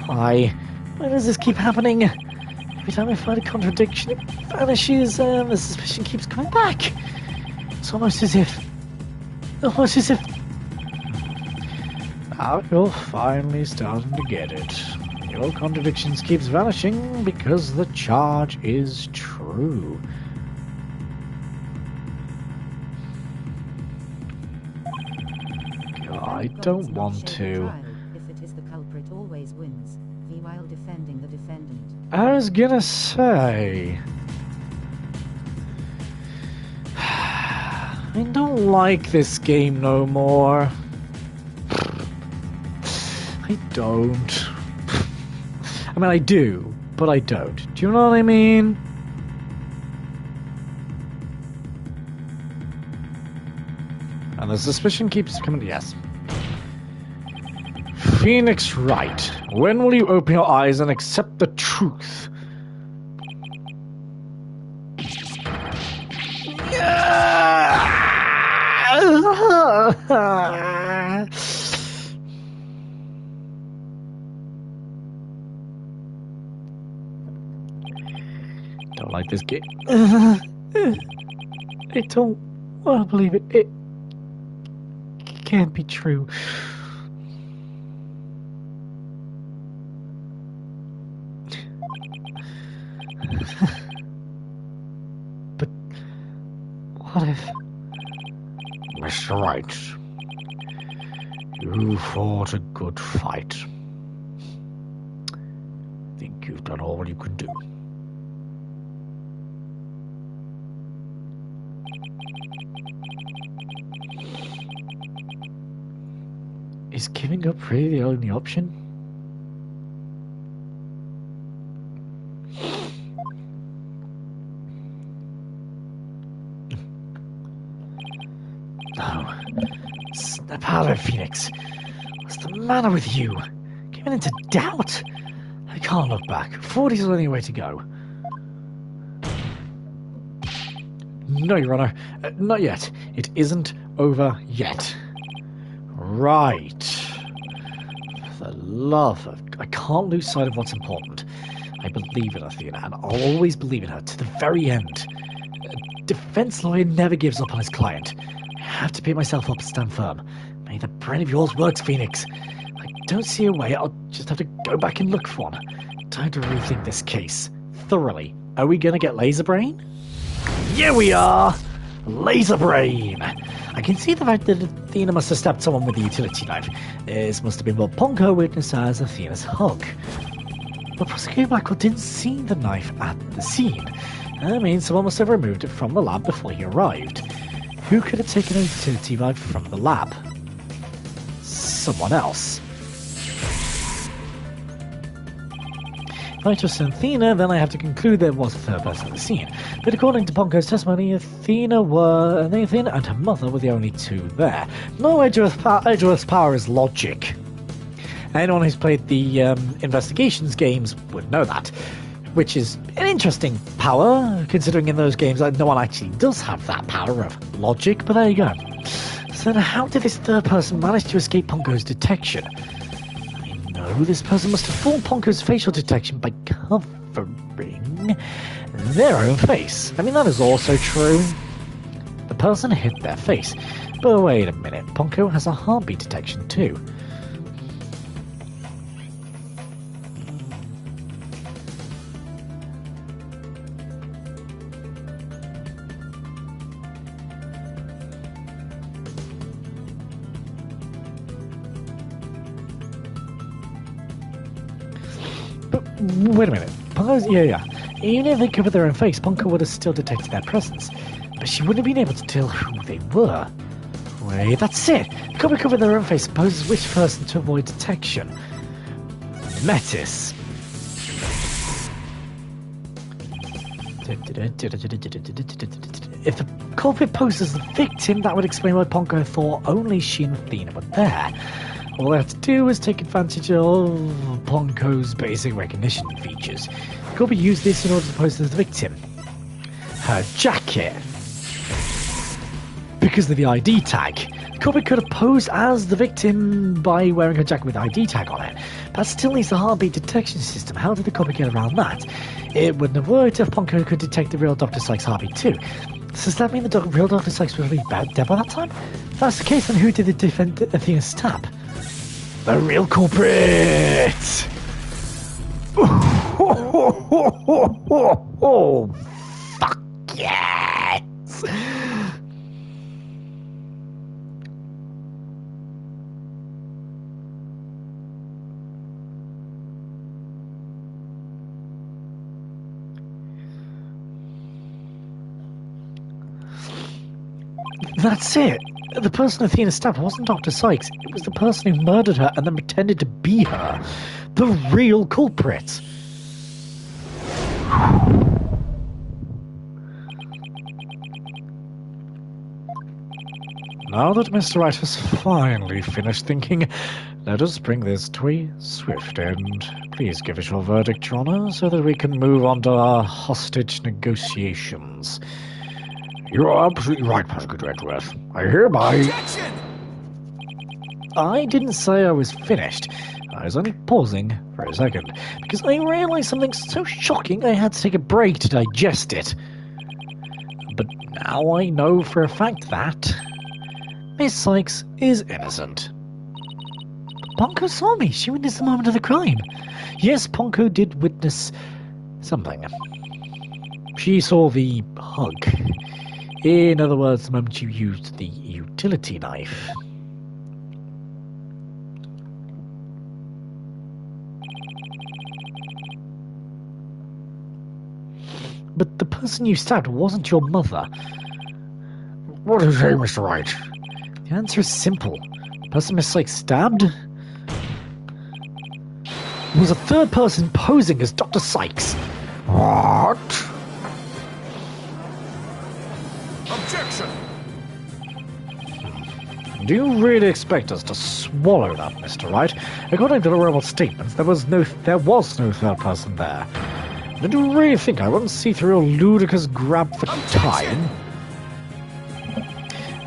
Why does this keep happening? Every time I find a contradiction, it vanishes, and the suspicion keeps coming back. It's almost as if... Now you're finally starting to get it. Your contradictions keeps vanishing because the charge is true. I don't want to. If it is the culprit, always wins. While defending the defendant. I was gonna say, I don't like this game no more. I don't. I mean, I do, but I don't. Do you know what I mean? And the suspicion keeps coming. Yes. Phoenix Wright, when will you open your eyes and accept the truth? Don't like this game. I don't want to believe it. It can't be true. But what if... Mr. Wright, you fought a good fight. I think you've done all you could do. Is giving up really the only option? No. Snap out of it, Phoenix. What's the matter with you? Giving into doubt? I can't look back. 40's the only way to go. No, Your Honor. Not yet. It isn't over yet. Right. For the love of... I can't lose sight of what's important. I believe in Athena, and I'll always believe in her to the very end. A defense lawyer never gives up on his client. I have to pick myself up and stand firm. May the brain of yours works, Phoenix. I don't see a way. I'll just have to go back and look for one. Time to rethink this case. Thoroughly. Are we going to get Laser Brain? Yeah, we are! Laser Brain! I can see the fact that Athena must have stabbed someone with a utility knife. This must have been what Ponko witnessed as Athena's hug. But Prosecutor Michael didn't see the knife at the scene. I mean, someone must have removed it from the lab before he arrived. Who could have taken a utility knife from the lab? Someone else. If I trust Athena, then I have to conclude there was a third person at the scene. But according to Ponko's testimony, Athena and her mother were the only two there. No, Edgeworth's power is logic. Anyone who's played the investigations games would know that. Which is an interesting power, considering in those games no one actually does have that power of logic, but there you go. So then how did this third person manage to escape Ponko's detection? I know this person must have fooled Ponko's facial detection by covering their own face. I mean, that is also true. The person hid their face. But wait a minute, Ponko has a heartbeat detection too. Wait a minute. Ponko's... Yeah. Even if they covered their own face, Ponko would have still detected their presence. But she wouldn't have been able to tell who they were. Wait, that's it. Kobe covered their own face supposes which person to avoid detection. Metis. If the culprit posed as the victim, that would explain why Ponko thought only she and Athena were there. All they had to do was take advantage of Ponko's basic recognition features. Kobe used this in order to pose as the victim. Her jacket. Because of the ID tag. Kobe could have posed as the victim by wearing her jacket with the ID tag on it. But still needs the heartbeat detection system. How did the Kobe get around that? It wouldn't have worked if Ponko could detect the real Dr. Sykes' heartbeat too. So does that mean the real Dr. Sykes was really dead by that time? If that's the case, then who did the defend Athena stab? The real culprit! Oh, fuck yes! That's it! The person Athena stabbed wasn't Dr. Sykes, it was the person who murdered her and then pretended to be her. The real culprit. Now that Mr. Wright has finally finished thinking, let us bring this to a swift end. Please give us your verdict, Your Honor, so that we can move on to our hostage negotiations. You are absolutely right, Prosecutor Edgeworth. I hereby... Objection! I didn't say I was finished. I was only pausing for a second, because I realized something so shocking I had to take a break to digest it. But now I know for a fact that Miss Sykes is innocent. Ponko saw me. She witnessed the moment of the crime. Yes, Ponko did witness something. She saw the hug. In other words, the moment you used the utility knife. But the person you stabbed wasn't your mother. What do you say, Mr. Wright? The answer is simple. The person Miss Sykes stabbed was a third person posing as Dr. Sykes. What? Objection! Do you really expect us to swallow that, Mr. Wright? According to the robot statements, there was no third person there. Did you really think I wouldn't see through your ludicrous grab for time?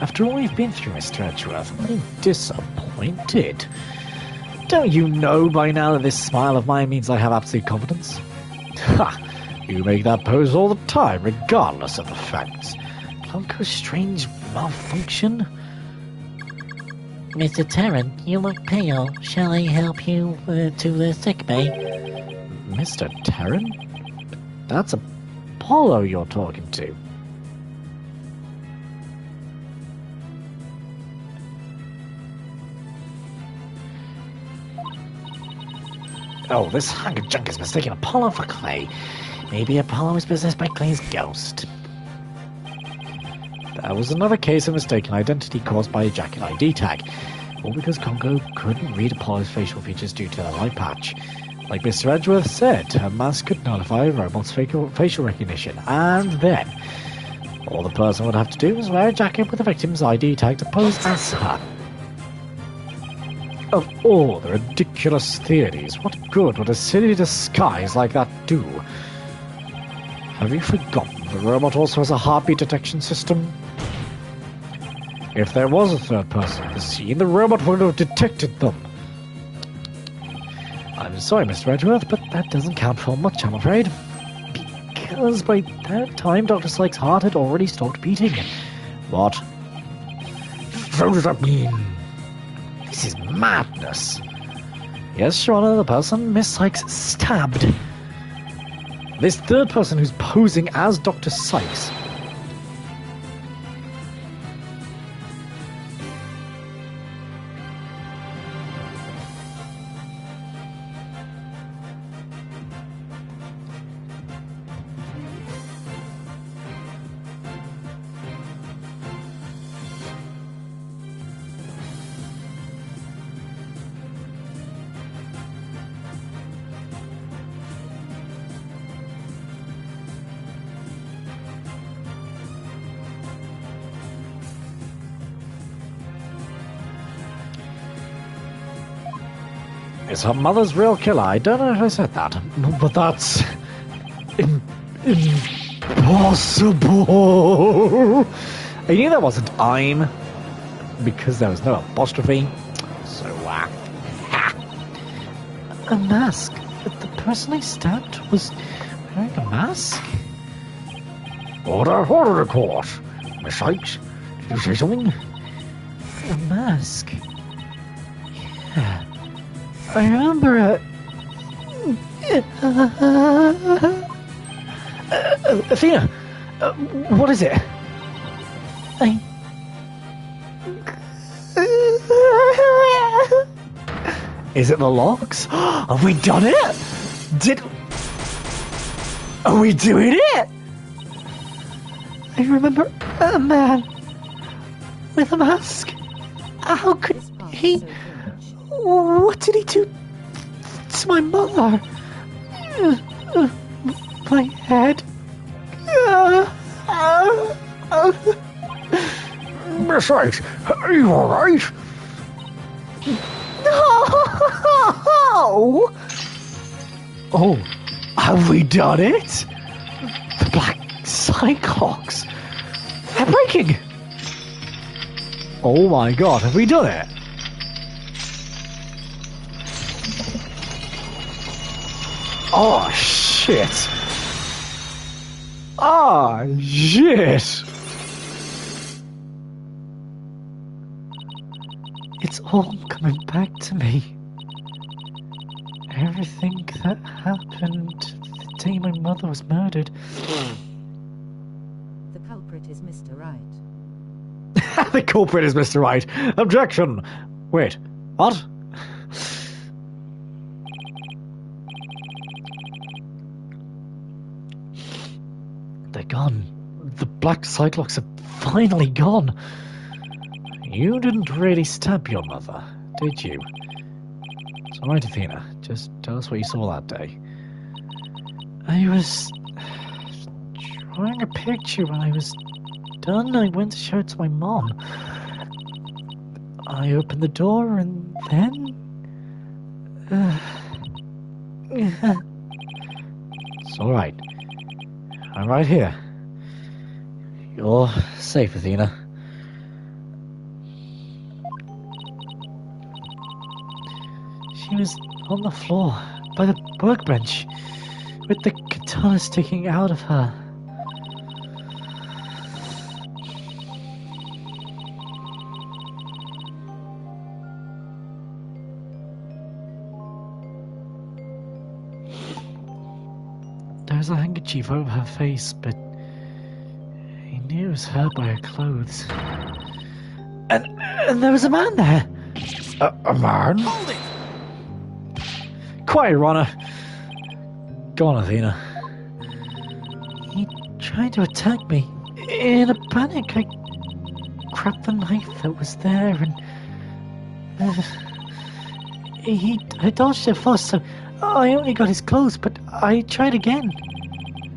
After all we've been through, Mr. Edgeworth, I'm disappointed. Don't you know by now that this smile of mine means I have absolute confidence? Ha! You make that pose all the time, regardless of the facts. Blanco's strange malfunction? Mr. Terran, you look pale. Shall I help you to the sick bay? Mr. Terran? That's Apollo you're talking to. Oh, this hunk of junk is mistaken Apollo for Clay. Maybe Apollo is possessed by Clay's ghost. That was another case of mistaken identity caused by a jacket ID tag. All because Congo couldn't read Apollo's facial features due to the light patch. Like Mr. Edgeworth said, her mask could nullify a robot's facial recognition, and then all the person would have to do was wear a jacket with the victim's ID tag to pose as her. Of all the ridiculous theories, what good would a silly disguise like that do? Have you forgotten the robot also has a heartbeat detection system? If there was a third person at the scene, the robot would have detected them. I'm sorry, Mr. Edgeworth, but that doesn't count for much, I'm afraid. Because by that time, Dr. Sykes' heart had already stopped beating. What? What does that mean? This is madness. Yes, Your Honor, the person Miss Sykes stabbed. This third person who's posing as Dr. Sykes. Is her mother's real killer? I don't know if I said that, but that's impossible. I knew that wasn't I'm, because there was no apostrophe. So, a mask. The person I stabbed was wearing a mask. Order, court. Miss Sykes, did you say something? A mask. Yeah. I remember Athena, what is it? Is it the logs? Have we done it? Are we doing it? I remember a man with a mask. How could he... What did he do to my mother? My head. Miss Sykes, are you alright? No! Oh, have we done it? The Black Cyclops. They're breaking. Oh my god, have we done it? Oh, shit. Oh, shit. It's all coming back to me. Everything that happened the day my mother was murdered. The culprit is Mr. Wright. The culprit is Mr. Wright. Objection. Wait, what? They're gone. The Black Cyclops are finally gone. You didn't really stab your mother, did you? It's alright, Athena. Just tell us what you saw that day. I was drawing a picture. When I was done, I went to show it to my mom. I opened the door and then... It's alright. I'm right here. You're safe, Athena. She was on the floor by the workbench with the katana sticking out of her. There was a handkerchief over her face, but he knew it was her by her clothes. And there was a man there. A man? Hold it! Quiet, Your Honor. Go on, Athena. He tried to attack me. In a panic, I grabbed the knife that was there and... I dodged it first, so I only got his clothes, but I tried again.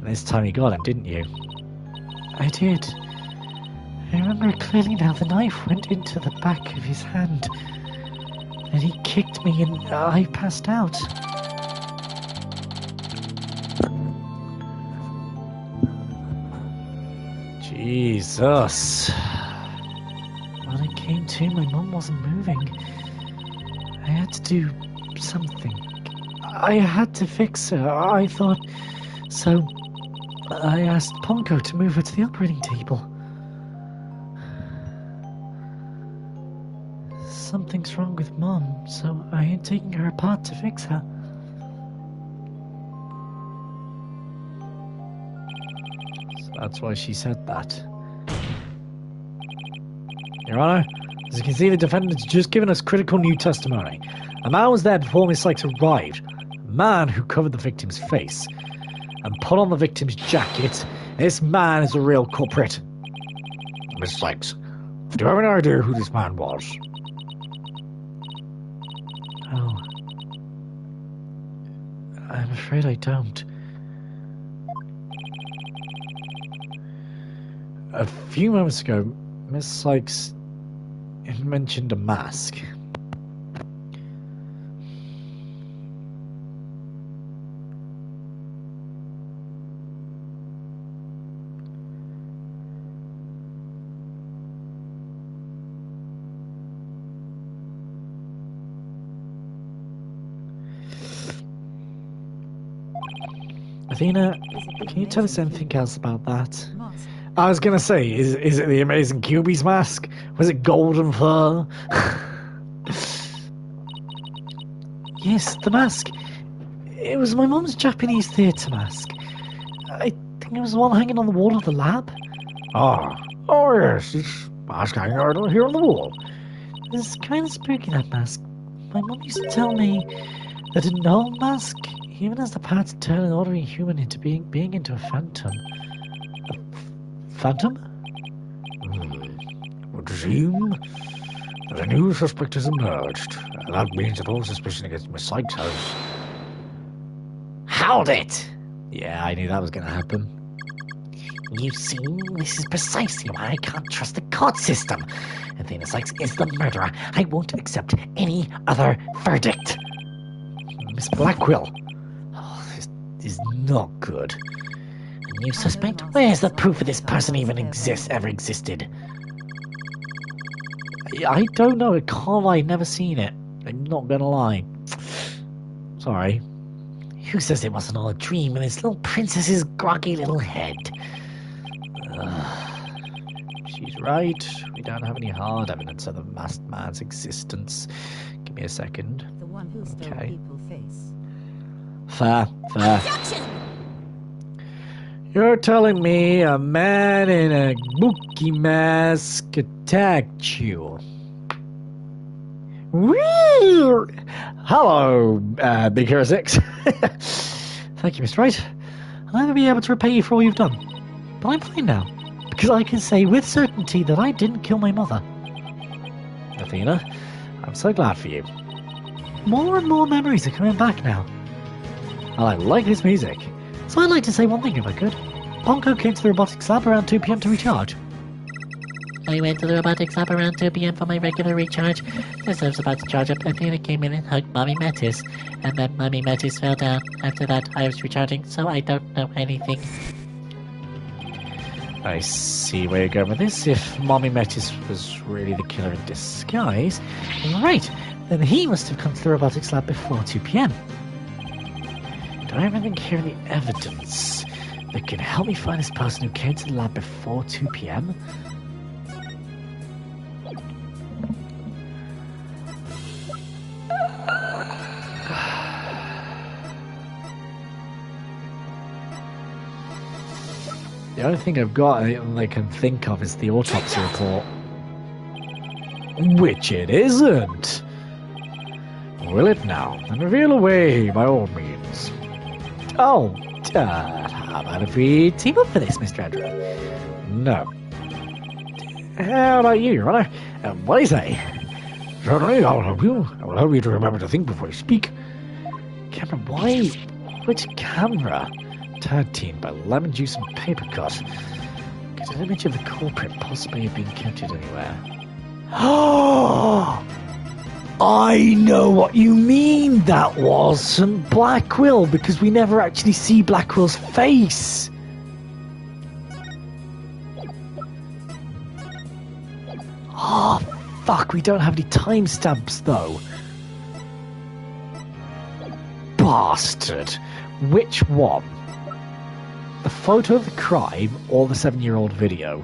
This time you got him, didn't you? I did. I remember clearly now. The knife went into the back of his hand. And he kicked me and I passed out. Jesus. When I came to, my mum wasn't moving. I had to do something. I had to fix her, I thought. So I asked Ponko to move her to the operating table. Something's wrong with Mom, so I am taking her apart to fix her. So that's why she said that. Your Honor, as you can see, the defendant's just given us critical new testimony. A man was there before Miss Sykes arrived. A man who covered the victim's face and put on the victim's jacket. This man is a real culprit. Miss Sykes, do you have any idea who this man was? Oh. I'm afraid I don't. A few moments ago, Miss Sykes mentioned a mask. Athena, can you tell us anything else about that? I was gonna say, is it the amazing QB's mask? Was it golden fur? Yes, the mask. It was my mum's Japanese theatre mask. I think it was the one hanging on the wall of the lab. Oh yes, this mask hanging right here on the wall. It's kind of spooky, that mask. My mum used to tell me that an old mask even has the power to turn an ordinary human into being into a phantom. A phantom? Would seem that a new suspect has emerged. And that means that all suspicion against Miss Sykes has... Howled it! Yeah, I knew that was going to happen. You see, this is precisely why I can't trust the court system. Athena Sykes is the murderer. I won't accept any other verdict. Miss Blackwell. Oh, this is not good. A new suspect? Where's the proof of this person even ever existed? I don't know. I can't lie. Never seen it. I'm not gonna lie. Sorry. Who says it wasn't all a dream in this little princess's groggy little head? She's right. We don't have any hard evidence of the masked man's existence. Give me a second. The one who stole Okay. people face. Fair. You're telling me a man in a Mookie mask attacked you? Woo! Hello, Big Hero 6. Thank you, Mr. Wright. I'll never be able to repay you for all you've done. But I'm fine now, because I can say with certainty that I didn't kill my mother. Athena, I'm so glad for you. More and more memories are coming back now. And I like this music. So I'd like to say one thing if I could. Ponko came to the robotics lab around 2 PM to recharge. I went to the robotics lab around 2 PM for my regular recharge. As I was about to charge up, Athena came in and hugged Mommy Metis. And then Mommy Metis fell down. After that, I was recharging, so I don't know anything. I see where you're going with this. If Mommy Metis was really the killer in disguise. Right, Then he must have come to the robotics lab before 2 p.m. Do I have anything here in the evidence that can help me find this person who came to the lab before 2 p.m.? The only thing I've got that I can think of is the autopsy report. Which it isn't! Will it now? Then reveal away, by all means. Oh, how about if we team up for this, Mr. Andrew? No. How about you, Your Honor? What do you say? Certainly, I'll help you. I will help you to remember to think before you speak. Camera, why? Which camera? Tag team by lemon juice and paper cut. Could an image of the culprit possibly have been captured anywhere? Oh! I know what you mean. That was some Black Quill, because we never actually see Black Quill's face. Oh, fuck, we don't have any timestamps though. Bastard. Which one? The photo of the crime or the 7-year-old video?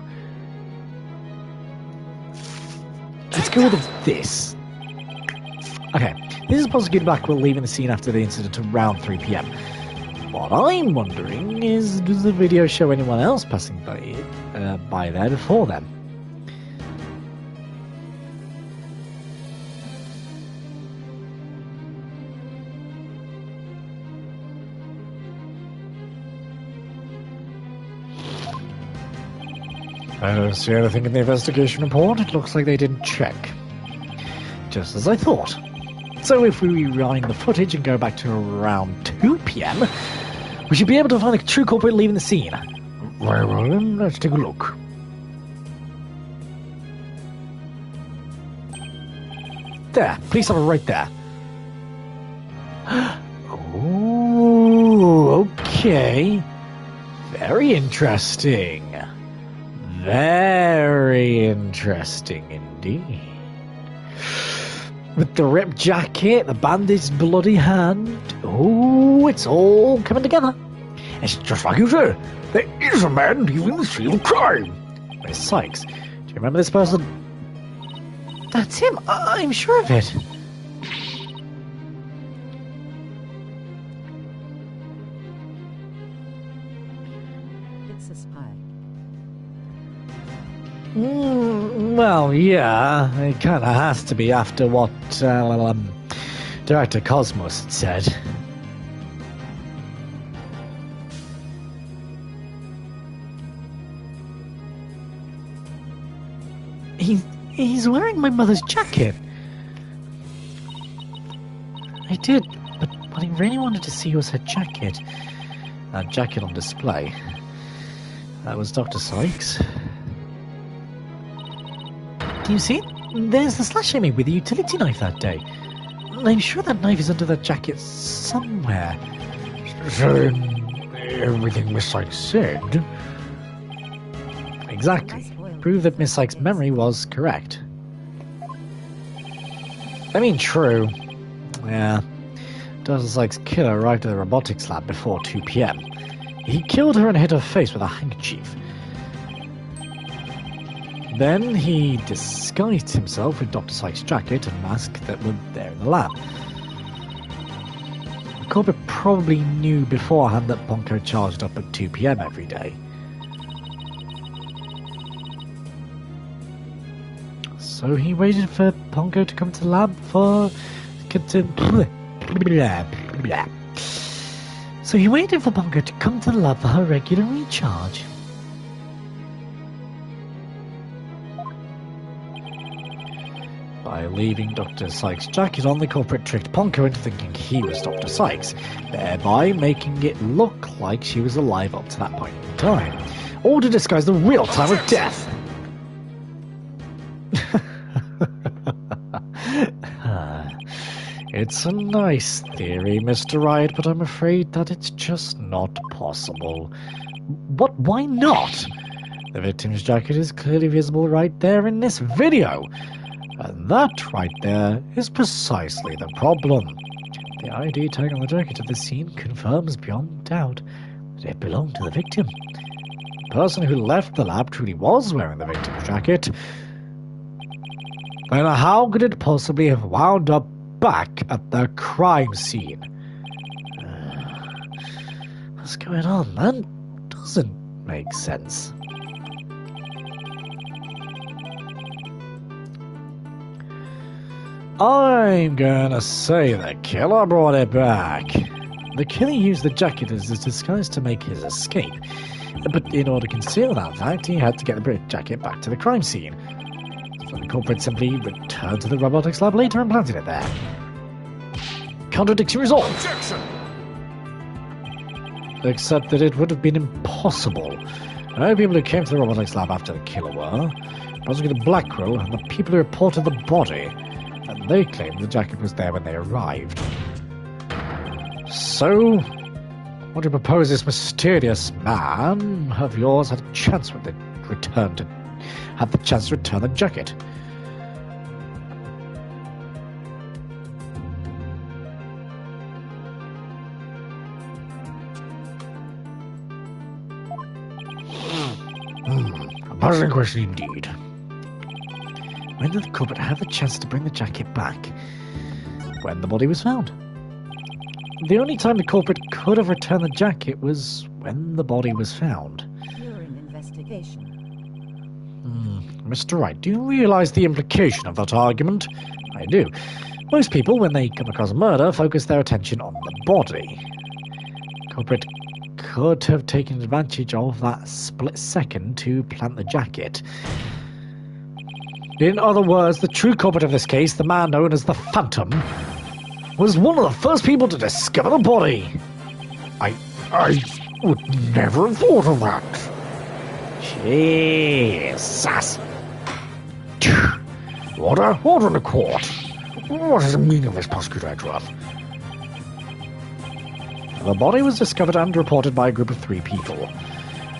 Let's go with this. Okay, this is Prosecutor Blackwell leaving the scene after the incident around 3 p.m. What I'm wondering is, does the video show anyone else passing by there before then? I don't see anything in the investigation report. It looks like they didn't check. Just as I thought. So if we rewind the footage and go back to around 2 p.m, we should be able to find the true culprit leaving the scene. Very well then, let's take a look. There, police officer right there. Oh, okay. Very interesting. Very interesting indeed. With the ripped jacket, the bandaged bloody hand. Oh, it's all coming together. It's just like you said. There is a man leaving the scene of crime. Miss Sykes, do you remember this person? That's him. I'm sure of it. It's a spy. Well, yeah, it kind of has to be after what Director Cosmos had said. He's wearing my mother's jacket. I did, but what I really wanted to see was her jacket. That jacket on display. That was Dr. Sykes. Do you see it? There's the slash I made with the utility knife that day. I'm sure that knife is under that jacket somewhere. So then, everything Miss Sykes said... Exactly. Prove that Miss Sykes' memory was correct. I mean, true. Yeah. Dr. Sykes' killer arrived at the robotics lab before 2 p.m. He killed her and hit her face with a handkerchief. Then he disguised himself with Dr. Sykes' jacket and mask that were there in the lab. The culprit probably knew beforehand that Ponko charged up at 2 p.m. every day. So he waited for Ponko to come to the lab So he waited for Ponko to come to the lab for her regular recharge. By leaving Dr. Sykes' jacket on, the culprit tricked Ponko into thinking he was Dr. Sykes, thereby making it look like she was alive up to that point in time, all to disguise the real time of death. It's a nice theory, Mr. Wright, but I'm afraid that it's just not possible. What? Why not? The victim's jacket is clearly visible right there in this video. And that right there is precisely the problem. The ID tag on the jacket at the scene confirms beyond doubt that it belonged to the victim. The person who left the lab truly was wearing the victim's jacket. Then how could it possibly have wound up back at the crime scene? What's going on? That doesn't make sense. I'm gonna say the killer brought it back. The killer used the jacket as a disguise to make his escape. But in order to conceal that fact, he had to get the jacket back to the crime scene. So the culprit simply returned to the robotics lab later and planted it there. Contradicting result. Objection! Except that it would have been impossible. The only people who came to the robotics lab after the killer were Prosecutor Blackwell and the people who reported the body, and they claimed the jacket was there when they arrived. So, what do you propose this mysterious man of yours had a chance when they returned to have the chance to return the jacket? A puzzling question indeed. When did the culprit have the chance to bring the jacket back? When the body was found. The only time the culprit could have returned the jacket was when the body was found. During investigation. Mr. Wright, do you realize the implication of that argument? I do. Most people, when they come across a murder, focus their attention on the body. The culprit could have taken advantage of that split second to plant the jacket. In other words, the true culprit of this case, the man known as the Phantom, was one of the first people to discover the body. I would never have thought of that. Jesus. Order in the court. What is the meaning of this, Prosecutor Edgeworth? The body was discovered and reported by a group of 3 people.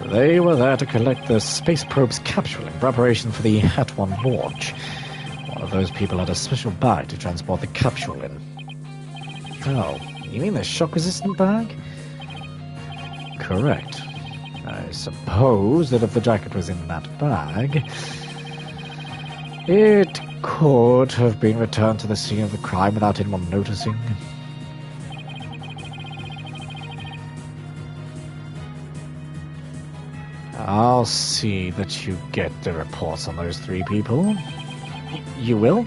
They were there to collect the space probe's capsule in preparation for the Hat-1 launch. One of those people had a special bag to transport the capsule in. Oh, you mean the shock-resistant bag? Correct. I suppose that if the jacket was in that bag, it could have been returned to the scene of the crime without anyone noticing. I'll see that you get the reports on those 3 people. You will?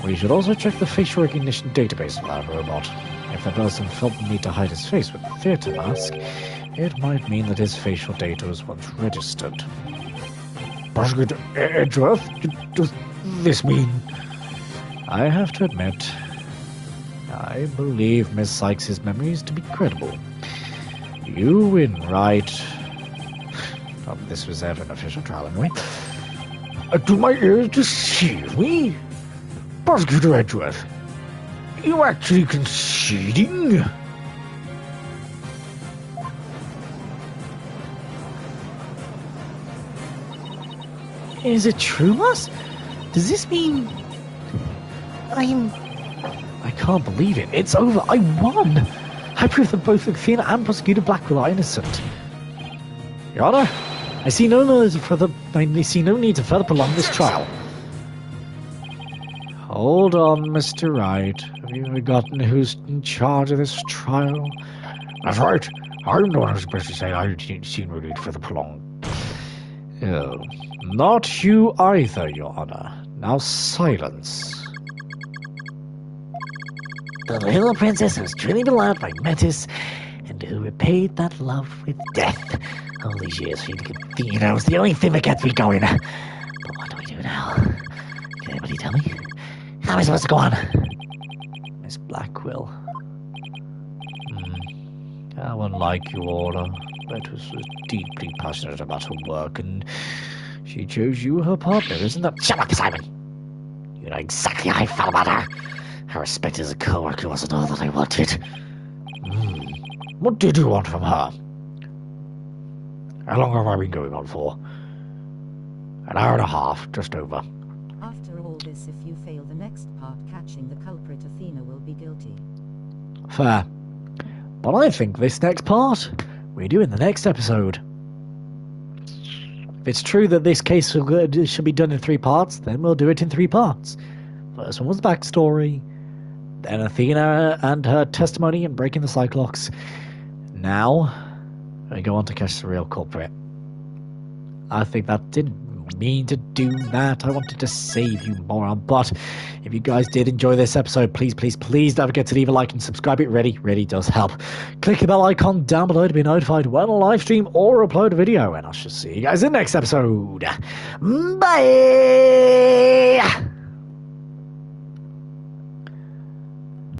We should also check the facial recognition database of that robot. If the person felt the need to hide his face with a theatre mask, it might mean that his facial data was once registered. Prosecutor Edgeworth, does this mean... I have to admit, I believe Miss Sykes' memories to be credible. You win, right? Well, this was ever an official trial anyway. Do my ears deceive me? Prosecutor Edgeworth, are you actually conceding? Is it true, Moss? Does this mean... I can't believe it. It's over. I won. I prove that both Athena and Prosecutor Blackwell are innocent. Your Honor, I see no need to further prolong this trial. hold on, Mr. Wright. Have you forgotten who's in charge of this trial? That's right. I'm the one who's supposed to say I see no need for the prolonged. Oh, not you either, Your Honor. Now silence. The little princess who was truly beloved by Metis, and who repaid that love with death. All these years for you to get Athena was the only thing that kept me going. But what do we do now? Can anybody tell me? How am I supposed to go on? Miss Blackwell. How unlike you, Order. Metis was deeply passionate about her work, and she chose you her partner, isn't that... Shut up, Simon! You know exactly how I felt about her. Her respect as a co-worker wasn't all that I wanted. What did you want from her? How long have I been going on for? An hour and a half, just over. After all this, if you fail the next part catching the culprit, Athena will be guilty. Fair. But I think this next part, we do in the next episode. If it's true that this case should be done in 3 parts, then we'll do it in 3 parts. First one was backstory, then Athena and her testimony and breaking the Cyclops. Now, we go on to catch the real culprit. I think that didn't mean to do that. I wanted to save you, moron. But if you guys did enjoy this episode, please don't forget to leave a like and subscribe. It really does help. Click the bell icon down below to be notified when I live stream or upload a video, and I shall see you guys in the next episode. Bye.